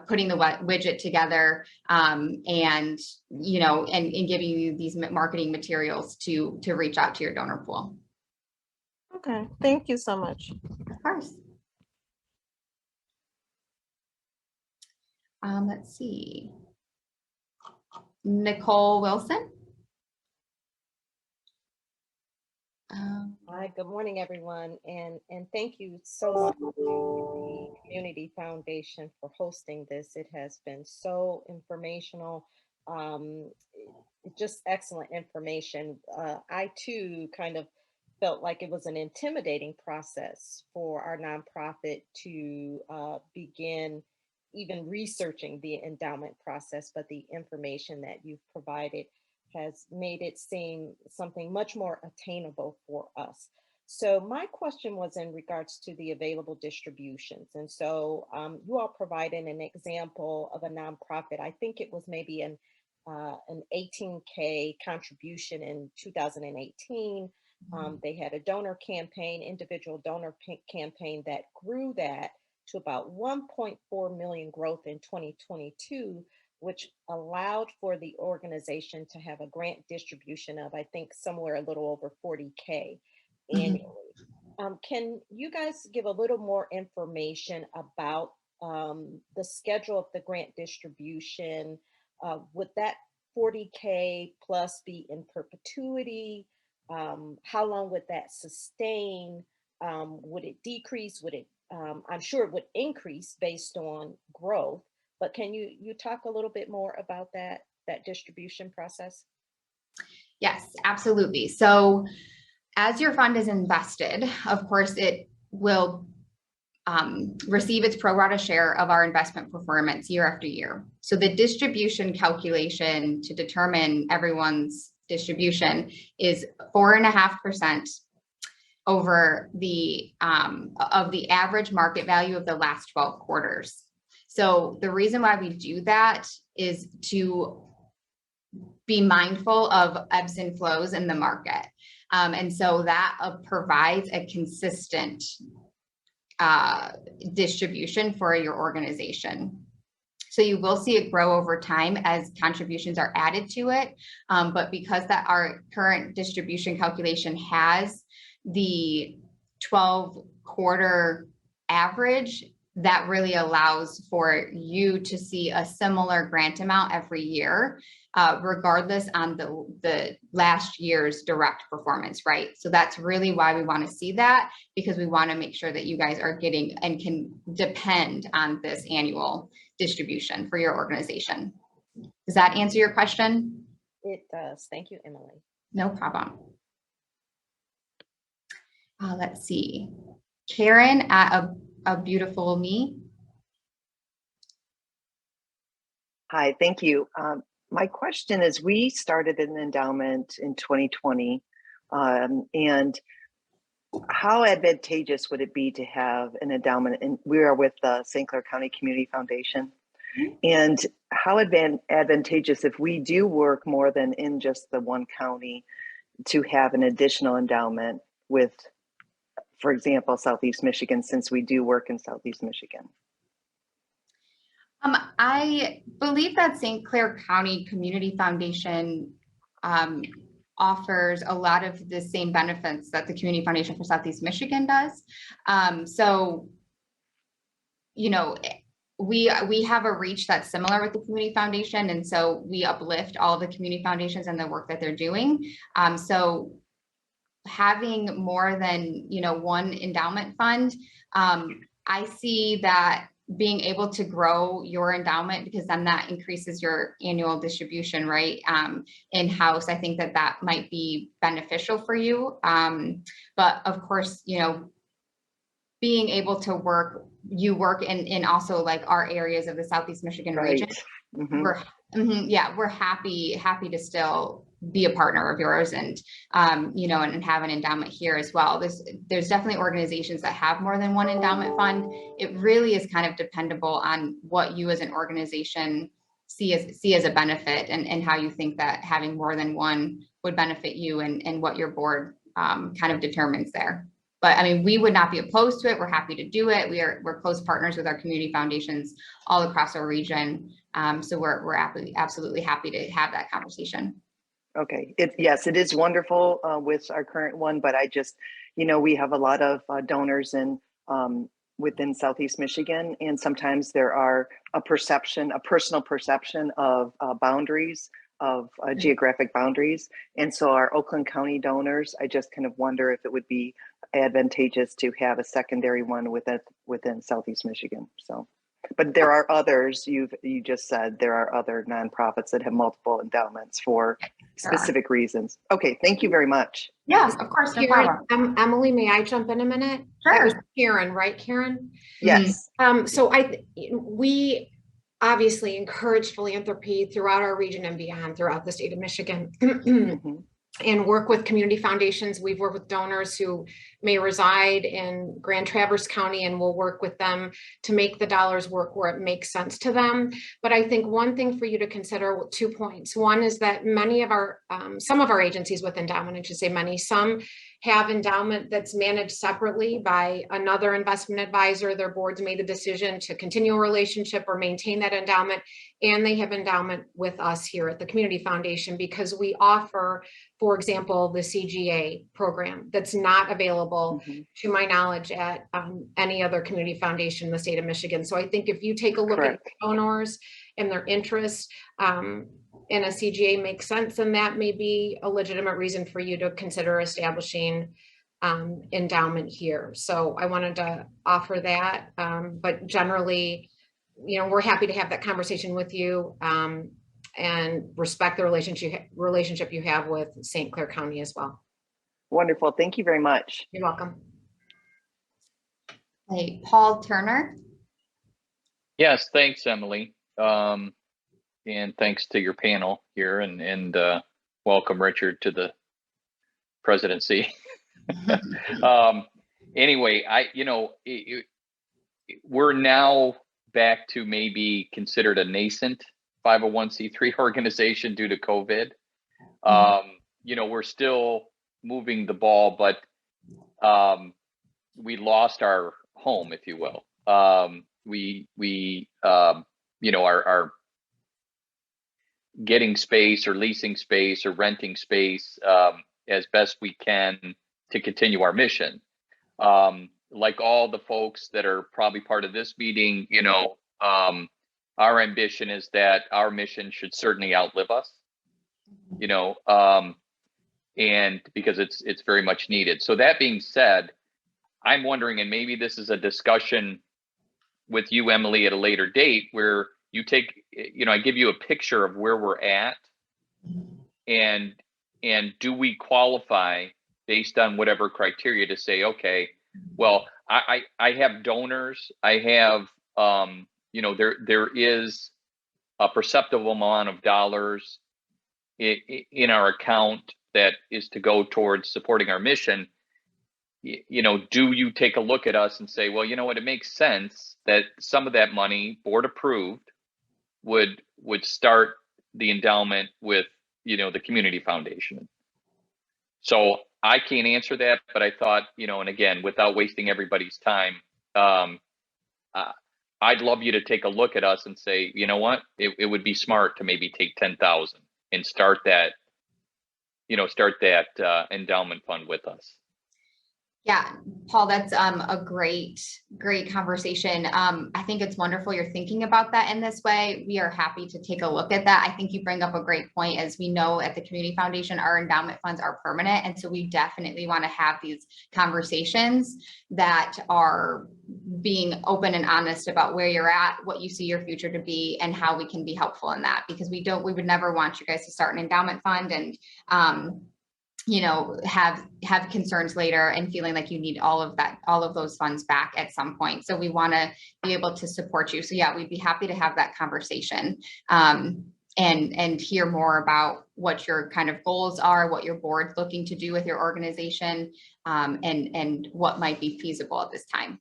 putting the widget together, and and giving you these marketing materials to reach out to your donor pool. Okay, thank you so much. Of course. Let's see. Nicole Wilson. Hi, good morning, everyone, and thank you so much to the Community Foundation for hosting this. It has been so informational, just excellent information. I too kind of felt like it was an intimidating process for our nonprofit to begin even researching the endowment process, but the information that you've provided has made it seem something much more attainable for us. So my question was in regards to the available distributions. And so you all provided an example of a nonprofit. I think it was maybe an an 18K contribution in 2018. They had a donor campaign, individual donor campaign that grew that to about 1.4 million growth in 2022, which allowed for the organization to have a grant distribution of, I think, somewhere a little over 40K annually. Can you guys give a little more information about the schedule of the grant distribution? Would that 40K plus be in perpetuity? How long would that sustain? Would it decrease? Would it? I'm sure it would increase based on growth. But can you talk a little bit more about that distribution process? Yes, absolutely. So as your fund is invested, of course, it will receive its pro rata share of our investment performance year after year. So the distribution calculation to determine everyone's distribution is 4.5% over the of the average market value of the last 12 quarters. So the reason why we do that is to be mindful of ebbs and flows in the market. And so that provides a consistent distribution for your organization. So you will see it grow over time as contributions are added to it. But because that our current distribution calculation has the 12-quarter average, that really allows for you to see a similar grant amount every year, regardless on the last year's direct performance, right? So that's really why we want to see that, because we want to make sure that you guys are getting and can depend on this annual distribution for your organization. Does that answer your question? It does. Thank you, Emily. No problem. Let's see. Karen at a beautiful me. Hi, thank you. My question is, we started an endowment in 2020, and how advantageous would it be to have an endowment? And we are with the St. Clair County Community Foundation. And how advantageous, if we do work more than in just the one county, to have an additional endowment with, for example, Southeast Michigan, since we do work in Southeast Michigan? I believe that St. Clair County Community Foundation offers a lot of the same benefits that the Community Foundation for Southeast Michigan does. So, you know, we have a reach that's similar with the Community Foundation, and so we uplift all the community foundations and the work that they're doing. So having more than, you know, one endowment fund, I see that being able to grow your endowment, because then that increases your annual distribution, right? In-house, I think that might be beneficial for you. But of course, you know, being able to work in also like our areas of the Southeast Michigan region, we're happy to still be a partner of yours, and you know, and have an endowment here as well. There's definitely organizations that have more than one endowment fund. It really is kind of dependable on what you as an organization see as a benefit, and how you think that having more than one would benefit you, and what your board kind of determines there. But I mean, we would not be opposed to it. We're happy to do it. We're close partners with our community foundations all across our region. So we're absolutely happy to have that conversation. Okay. Yes, it is wonderful with our current one, but I just, you know, we have a lot of donors within Southeast Michigan, and sometimes there are a personal perception of boundaries, of geographic boundaries. And so our Oakland County donors, I just kind of wonder if it would be advantageous to have a secondary one within Southeast Michigan. So, but there are others, you just said there are other nonprofits that have multiple endowments for specific reasons. Okay, thank you very much. Yeah, of course, no problem. Emily, may I jump in a minute? Sure. That was Karen, right, Karen? Yes. So we obviously encourage philanthropy throughout our region and beyond, throughout the state of Michigan. And work with community foundations. We've worked with donors who may reside in Grand Traverse County, and we'll work with them to make the dollars work where it makes sense to them. But I think one thing for you to consider, 2 points. One is that many of our, some of our agencies with endowment, I should say many, some have endowment that's managed separately by another investment advisor. Their boards made the decision to continue a relationship or maintain that endowment, and they have endowment with us here at the Community Foundation because we offer, for example, the CGA program that's not available, to my knowledge, at any other community foundation in the state of Michigan. So I think if you take a look at donors and their interests, and a CGA makes sense, and that may be a legitimate reason for you to consider establishing endowment here. So I wanted to offer that, but generally, you know, we're happy to have that conversation with you and respect the relationship you have with St. Clair County as well. Wonderful. Thank you very much. You're welcome. Hey, Paul Turner. Yes, thanks, Emily. And thanks to your panel here, and welcome, Richard, to the presidency. Anyway, we're now back to maybe considered a nascent 501c3 organization due to COVID. We're still moving the ball, but we lost our home, if you will. Our getting space or leasing space or renting space as best we can to continue our mission. Like all the folks that are probably part of this meeting, our ambition is that our mission should certainly outlive us, and because it's very much needed. So that being said, I'm wondering, and maybe this is a discussion with you, Emily, at a later date, where you take, I give you a picture of where we're at, and do we qualify based on whatever criteria to say, okay, well, I have donors, I have, there is a perceptible amount of dollars in our account that is to go towards supporting our mission. Do you take a look at us and say, well, you know what, it makes sense that some of that money, board approved, would start the endowment with, the Community Foundation. So I can't answer that, but I thought, and again, without wasting everybody's time, I'd love you to take a look at us and say, you know what, it would be smart to maybe take 10,000 and start that endowment fund with us. Yeah, Paul, that's a great conversation. I think it's wonderful you're thinking about that in this way. We are happy to take a look at that. I think you bring up a great point. As we know, at the Community Foundation, our endowment funds are permanent. And so we definitely want to have these conversations that are being open and honest about where you're at, what you see your future to be, and how we can be helpful in that. Because we would never want you guys to start an endowment fund and have concerns later and feeling like you need all of those funds back at some point. So we want to be able to support you. So yeah, we'd be happy to have that conversation and hear more about what your kind of goals are, what your board's looking to do with your organization, and what might be feasible at this time.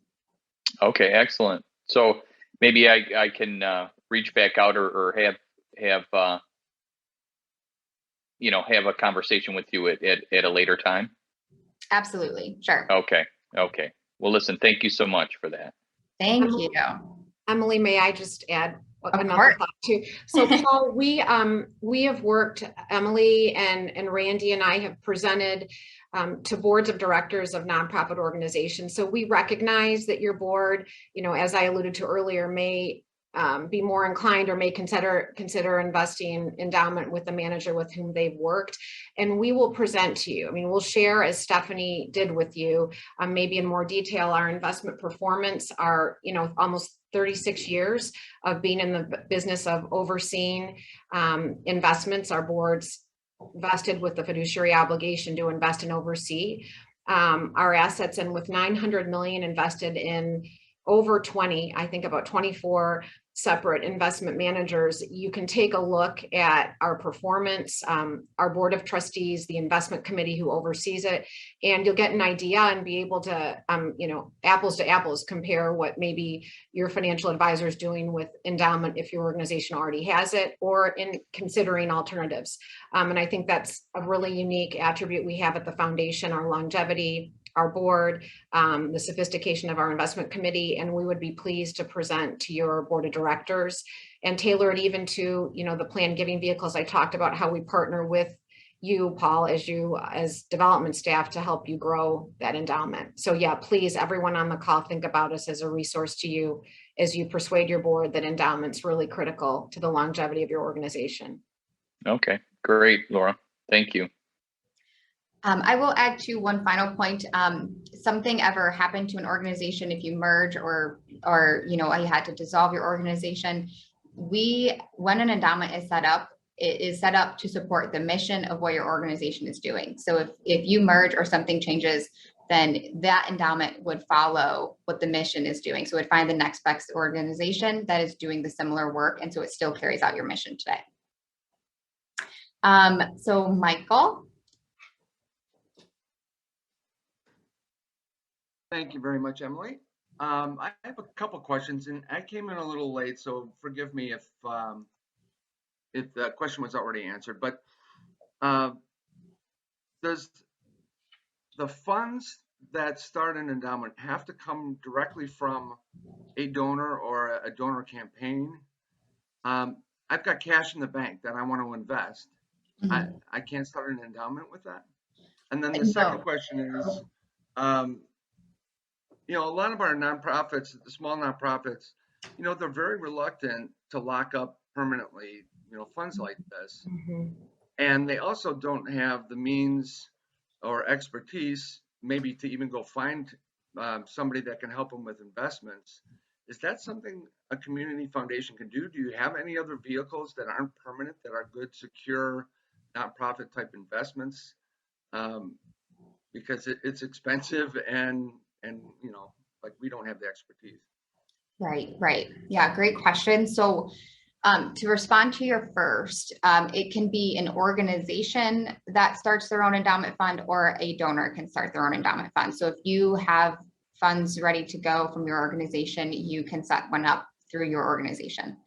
Okay, excellent. So maybe I can reach back out or have have a conversation with you at a later time? Absolutely. Sure. Okay. Well, listen, thank you so much for that. Thank you. Emily, may I just add another thought too? So Paul, we have worked, Emily and Randy and I have presented to boards of directors of nonprofit organizations. So we recognize that your board, as I alluded to earlier, may be more inclined or may consider investing endowment with the manager with whom they've worked. And we will present to you. We'll share, as Stephanie did with you, maybe in more detail, our investment performance, our, almost 36 years of being in the business of overseeing investments. Our boards vested with the fiduciary obligation to invest and oversee our assets. And with $900 million invested in over 20, I think about 24 separate investment managers. You can take a look at our performance, our board of trustees, the investment committee who oversees it, and you'll get an idea and be able to, apples to apples, compare what maybe your financial advisor is doing with endowment if your organization already has it, or in considering alternatives. And I think that's a really unique attribute we have at the foundation, our longevity, our board, the sophistication of our investment committee, and we would be pleased to present to your board of directors and tailor it even to, the plan giving vehicles. I talked about how we partner with you, Paul, as development staff to help you grow that endowment. So yeah, please, everyone on the call, think about us as a resource to you as you persuade your board that endowment's really critical to the longevity of your organization. Okay, great, Laura. Thank you. I will add to one final point. Something ever happened to an organization, if you merge or you had to dissolve your organization, when an endowment is set up, it is set up to support the mission of what your organization is doing. So if you merge or something changes, then that endowment would follow what the mission is doing. So it would find the next best organization that is doing the similar work, and so it still carries out your mission today. So Michael. Thank you very much, Emily. I have a couple questions, and I came in a little late, so forgive me if the question was already answered. But does the funds that start an endowment have to come directly from a donor or a donor campaign? I've got cash in the bank that I want to invest. Mm-hmm. I can't start an endowment with that. And then the second question is, a lot of our nonprofits, the small nonprofits, they're very reluctant to lock up permanently, funds like this. Mm-hmm. And they also don't have the means or expertise, maybe to even go find somebody that can help them with investments. Is that something a community foundation can do? Do you have any other vehicles that aren't permanent, that are good, secure, nonprofit type investments? Because it's expensive and we don't have the expertise. Right. Yeah, great question. So to respond to your first, it can be an organization that starts their own endowment fund, or a donor can start their own endowment fund. So if you have funds ready to go from your organization, you can set one up through your organization.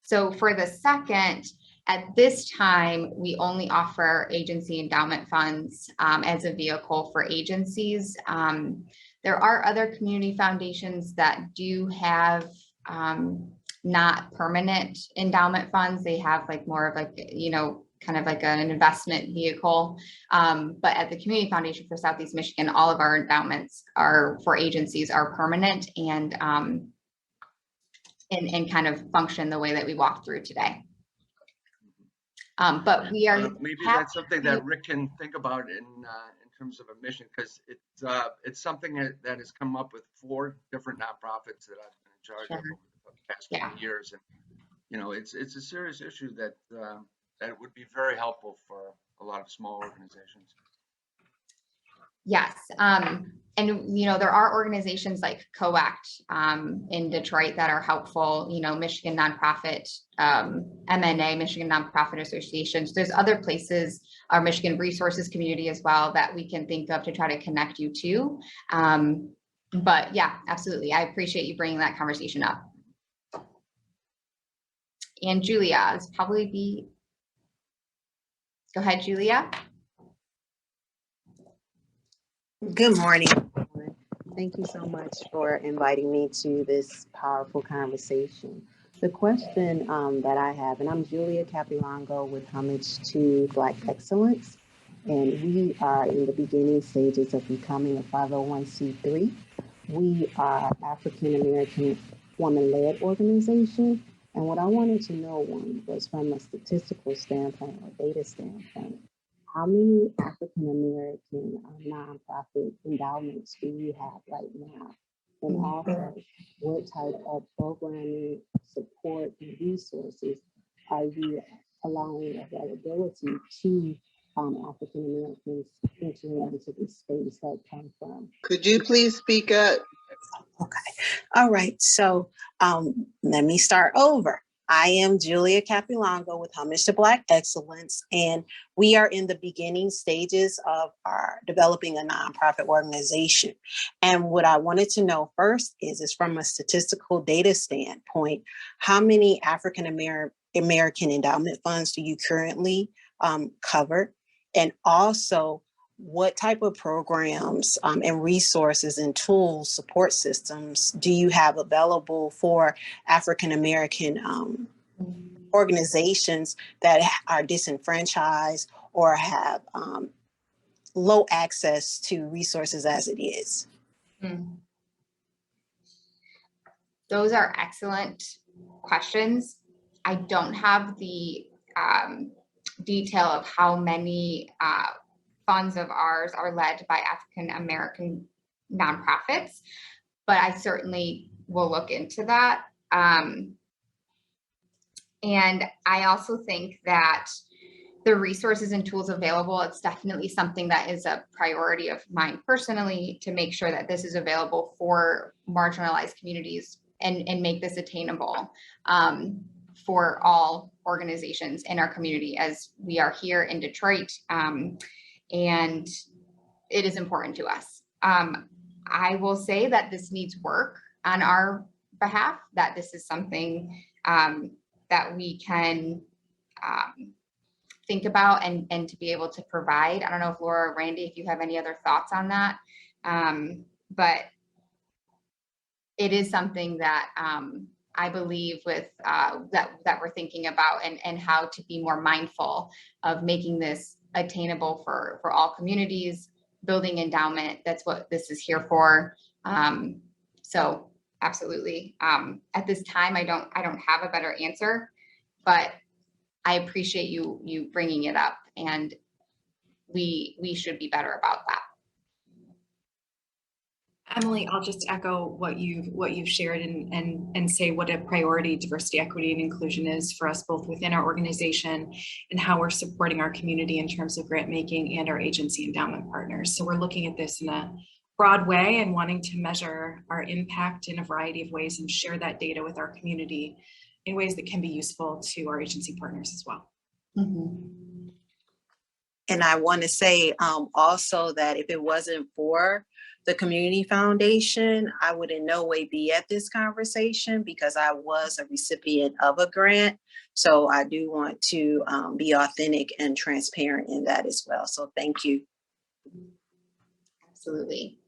So for the second, at this time, we only offer agency endowment funds as a vehicle for agencies. There are other community foundations that do have not permanent endowment funds. They have more of kind of like an investment vehicle. But at the Community Foundation for Southeast Michigan, all of our endowments for agencies are permanent and kind of function the way that we walked through today. But we are maybe that's something that Rick can think about in terms of a mission, because it's something that has come up with 4 different nonprofits that I've been in charge of over the past few years, and it's a serious issue that would be very helpful for a lot of small organizations. Yes. And, there are organizations like COACT in Detroit that are helpful, Michigan Nonprofit, MNA, Michigan Nonprofit Associations. There's other places, our Michigan Resources Community as well, that we can think of to try to connect you to. But yeah, absolutely. I appreciate you bringing that conversation up. And Julia, it's probably go ahead, Julia. Good morning. Thank you so much for inviting me to this powerful conversation. The question that I have, and I'm Julia Capilango with Homage to Black Excellence, and we are in the beginning stages of becoming a 501c3. We are African American woman-led organization, and what I wanted to know was from a statistical standpoint or data standpoint, how many African American nonprofit endowments do you have right now? And also, what type of programming, support, and resources are you allowing availability to African Americans entering into this space that come from? Could you please speak up? All right, so let me start over. I am Julia Capilongo with Homage to Black Excellence, and we are in the beginning stages of our developing a nonprofit organization. And what I wanted to know first is from a statistical data standpoint, how many African American endowment funds do you currently cover? And also, what type of programs and resources and tools, support systems do you have available for African American organizations that are disenfranchised or have low access to resources as it is? Those are excellent questions. I don't have the detail of how many funds of ours are led by African American nonprofits, but I certainly will look into that. And I also think that the resources and tools available, it's definitely something that is a priority of mine personally, to make sure that this is available for marginalized communities and make this attainable for all organizations in our community, as we are here in Detroit. And it is important to us. I will say that this needs work on our behalf, that this is something that we can think about and to be able to provide. I don't know if Laura or Randy, if you have any other thoughts on that, but it is something that I believe with that we're thinking about, and how to be more mindful of making this attainable for all communities, building endowment. That's what this is here for. So absolutely. At this time, I don't have a better answer, but I appreciate you bringing it up, and we should be better about that. Emily, I'll just echo what you've shared and say what a priority diversity, equity, and inclusion is for us both within our organization and how we're supporting our community in terms of grant making and our agency endowment partners. So we're looking at this in a broad way and wanting to measure our impact in a variety of ways and share that data with our community in ways that can be useful to our agency partners as well. Mm-hmm. And I want to say also that if it wasn't for the Community Foundation, I would in no way be at this conversation, because I was a recipient of a grant. So I do want to be authentic and transparent in that as well. So thank you. Absolutely.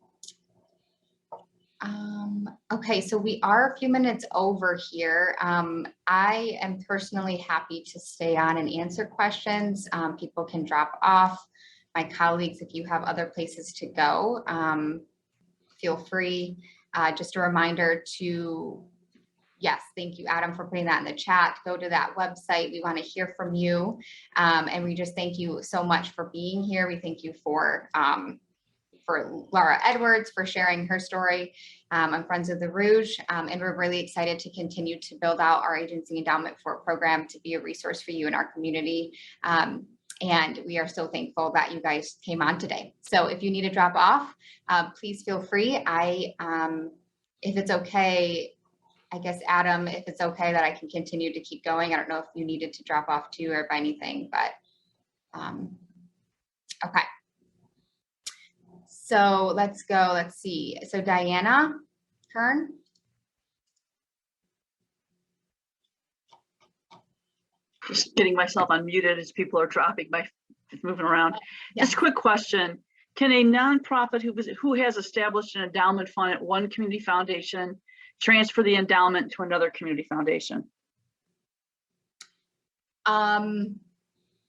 Okay, so we are a few minutes over here. I am personally happy to stay on and answer questions. People can drop off. My colleagues, if you have other places to go, feel free. Just a reminder to, yes, thank you, Adam, for putting that in the chat. Go to that website. We want to hear from you. And we just thank you so much for being here. We thank you for Laura Edwards for sharing her story. I'm Friends of the Rouge, and we're really excited to continue to build out our agency endowment program to be a resource for you in our community. And we are so thankful that you guys came on today. So if you need to drop off, please feel free. If it's okay, I guess, Adam, if it's okay that I can continue to keep going. I don't know if you needed to drop off too or by anything, but okay. So let's go, let's see. So Diana Kern. Just getting myself unmuted as people are dropping, just moving around. Yeah. Just a quick question. Can a nonprofit who has established an endowment fund at one community foundation transfer the endowment to another community foundation?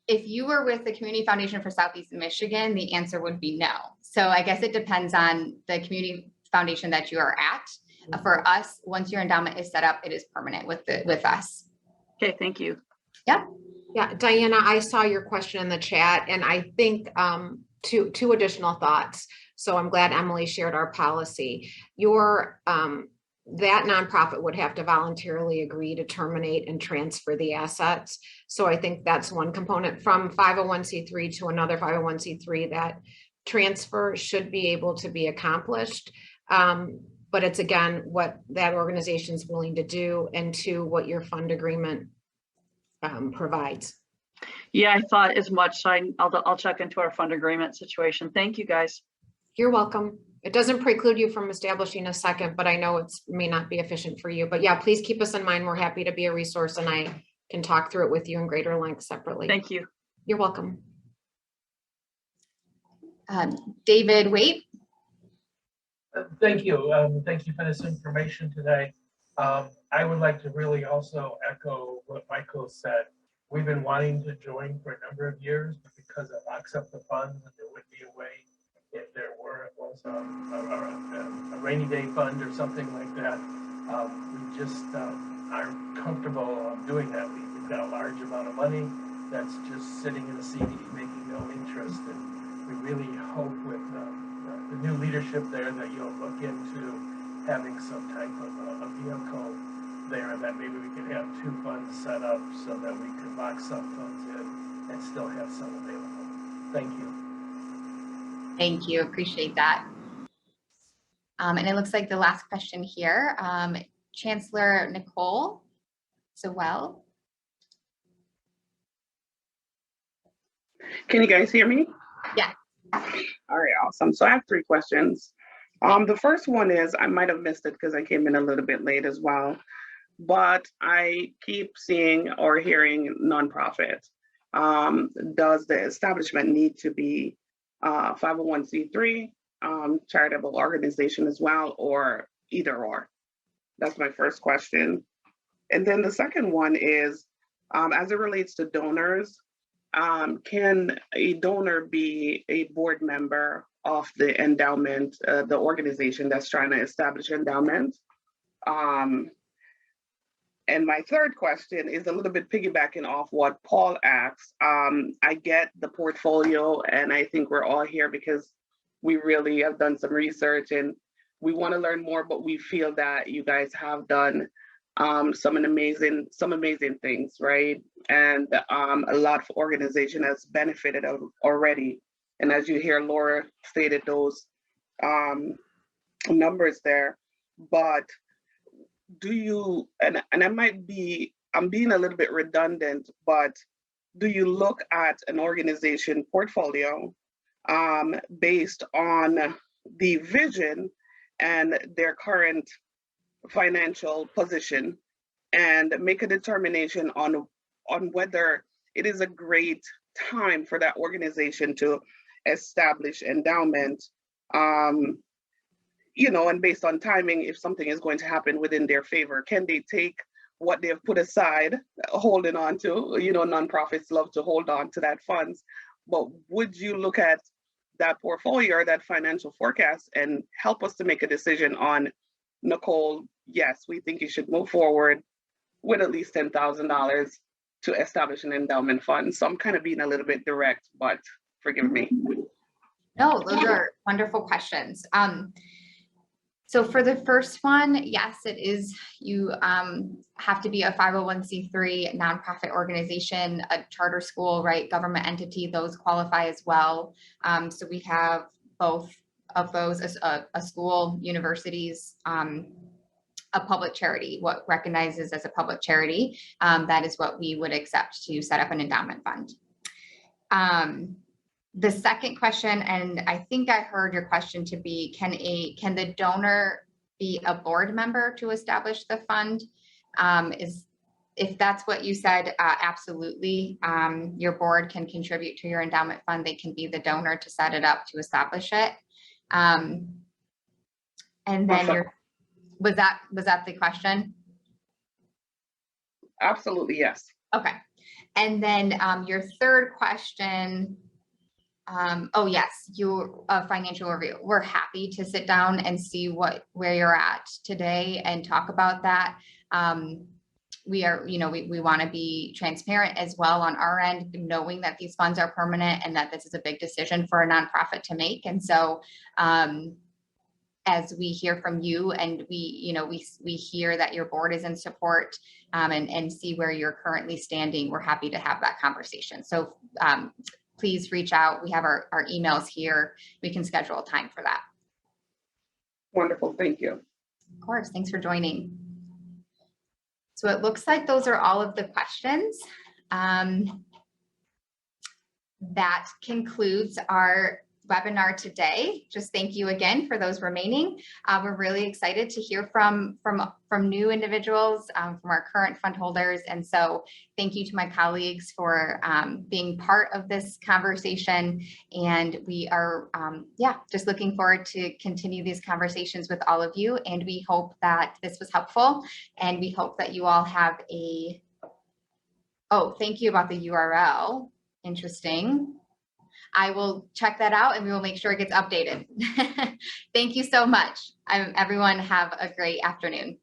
If you were with the Community Foundation for Southeast Michigan, the answer would be no. So I guess it depends on the community foundation that you are at. For us, once your endowment is set up, it is permanent with us. Okay, thank you. Yeah. Yeah, Diana, I saw your question in the chat, and I think two additional thoughts. So I'm glad Emily shared our policy. That nonprofit would have to voluntarily agree to terminate and transfer the assets. So I think that's one component. From 501c3 to another 501c3, that transfer should be able to be accomplished. but it's again, what that organization is willing to do and to what your fund agreement provides. Yeah, I thought as much. So I'll check into our fund agreement situation. Thank you, guys. You're welcome. It doesn't preclude you from establishing a second, but I know it may not be efficient for you. But yeah, please keep us in mind. We're happy to be a resource, and I can talk through it with you in greater length separately. Thank you. You're welcome. David Waite. Thank you. Thank you for this information today. I would like to really also echo what Michael said. We've been wanting to join for a number of years, but because it locks up the funds, and there would be a way if there was a rainy day fund or something like that. We just aren't comfortable doing that. We've got a large amount of money that's just sitting in a CD making no interest, and we really hope with the new leadership there that you'll look into having some type of a vehicle there that maybe we could have two funds set up so that we could lock some funds in and still have some available. Thank you. Thank you. Appreciate that. And it looks like the last question here, Chancellor Nicole Sewell. Can you guys hear me? Yeah. All right, awesome. So I have 3 questions. The first one is, I might have missed it because I came in a little bit late as well, but I keep seeing or hearing nonprofit. Does the establishment need to be 501c3, charitable organization as well, or either or? That's my first question. And then the second one is, as it relates to donors, can a donor be a board member of the endowment, the organization that's trying to establish endowment? And my third question is a little bit piggybacking off what Paul asked. I get the portfolio, and I think we're all here because we really have done some research and we want to learn more, but we feel that you guys have done some amazing things, right? And a lot of organization has benefited already. And as you hear, Laura stated those numbers there, but do you, and I'm being a little bit redundant, but do you look at an organization portfolio based on the vision and their current financial position and make a determination on whether it is a great time for that organization to establish endowment, and based on timing, if something is going to happen within their favor, can they take what they've put aside, holding on to, nonprofits love to hold on to that funds, but would you look at that portfolio or that financial forecast and help us to make a decision on, Nicole, yes, we think you should move forward with at least $10,000 to establish an endowment fund. So I'm kind of being a little bit direct, but forgive me. No, those are wonderful questions. So for the first one, yes, it is. You have to be a 501c3 nonprofit organization, a charter school, right? Government entity, those qualify as well. So we have both of those, a school, universities, a public charity, what recognizes as a public charity. That is what we would accept to set up an endowment fund. The second question, and I think I heard your question to be, can the donor be a board member to establish the fund? If that's what you said, absolutely. Your board can contribute to your endowment fund. They can be the donor to set it up, to establish it. And then was that the question? Absolutely, yes. Okay. And then your third question, oh yes, your financial review. We're happy to sit down and see where you're at today and talk about that. We are, we want to be transparent as well on our end, knowing that these funds are permanent and that this is a big decision for a nonprofit to make. And so as we hear from you and we hear that your board is in support and see where you're currently standing, we're happy to have that conversation. So please reach out. We have our emails here. We can schedule a time for that. Wonderful. Thank you. Of course, thanks for joining. So it looks like those are all of the questions. That concludes our webinar today. Just thank you again for those remaining. We're really excited to hear from new individuals, from our current fund holders. And so thank you to my colleagues for being part of this conversation. And we are, just looking forward to continue these conversations with all of you. And we hope that this was helpful. And we hope that you all have thank you about the URL. Interesting. I will check that out and we will make sure it gets updated. Thank you so much. Everyone have a great afternoon.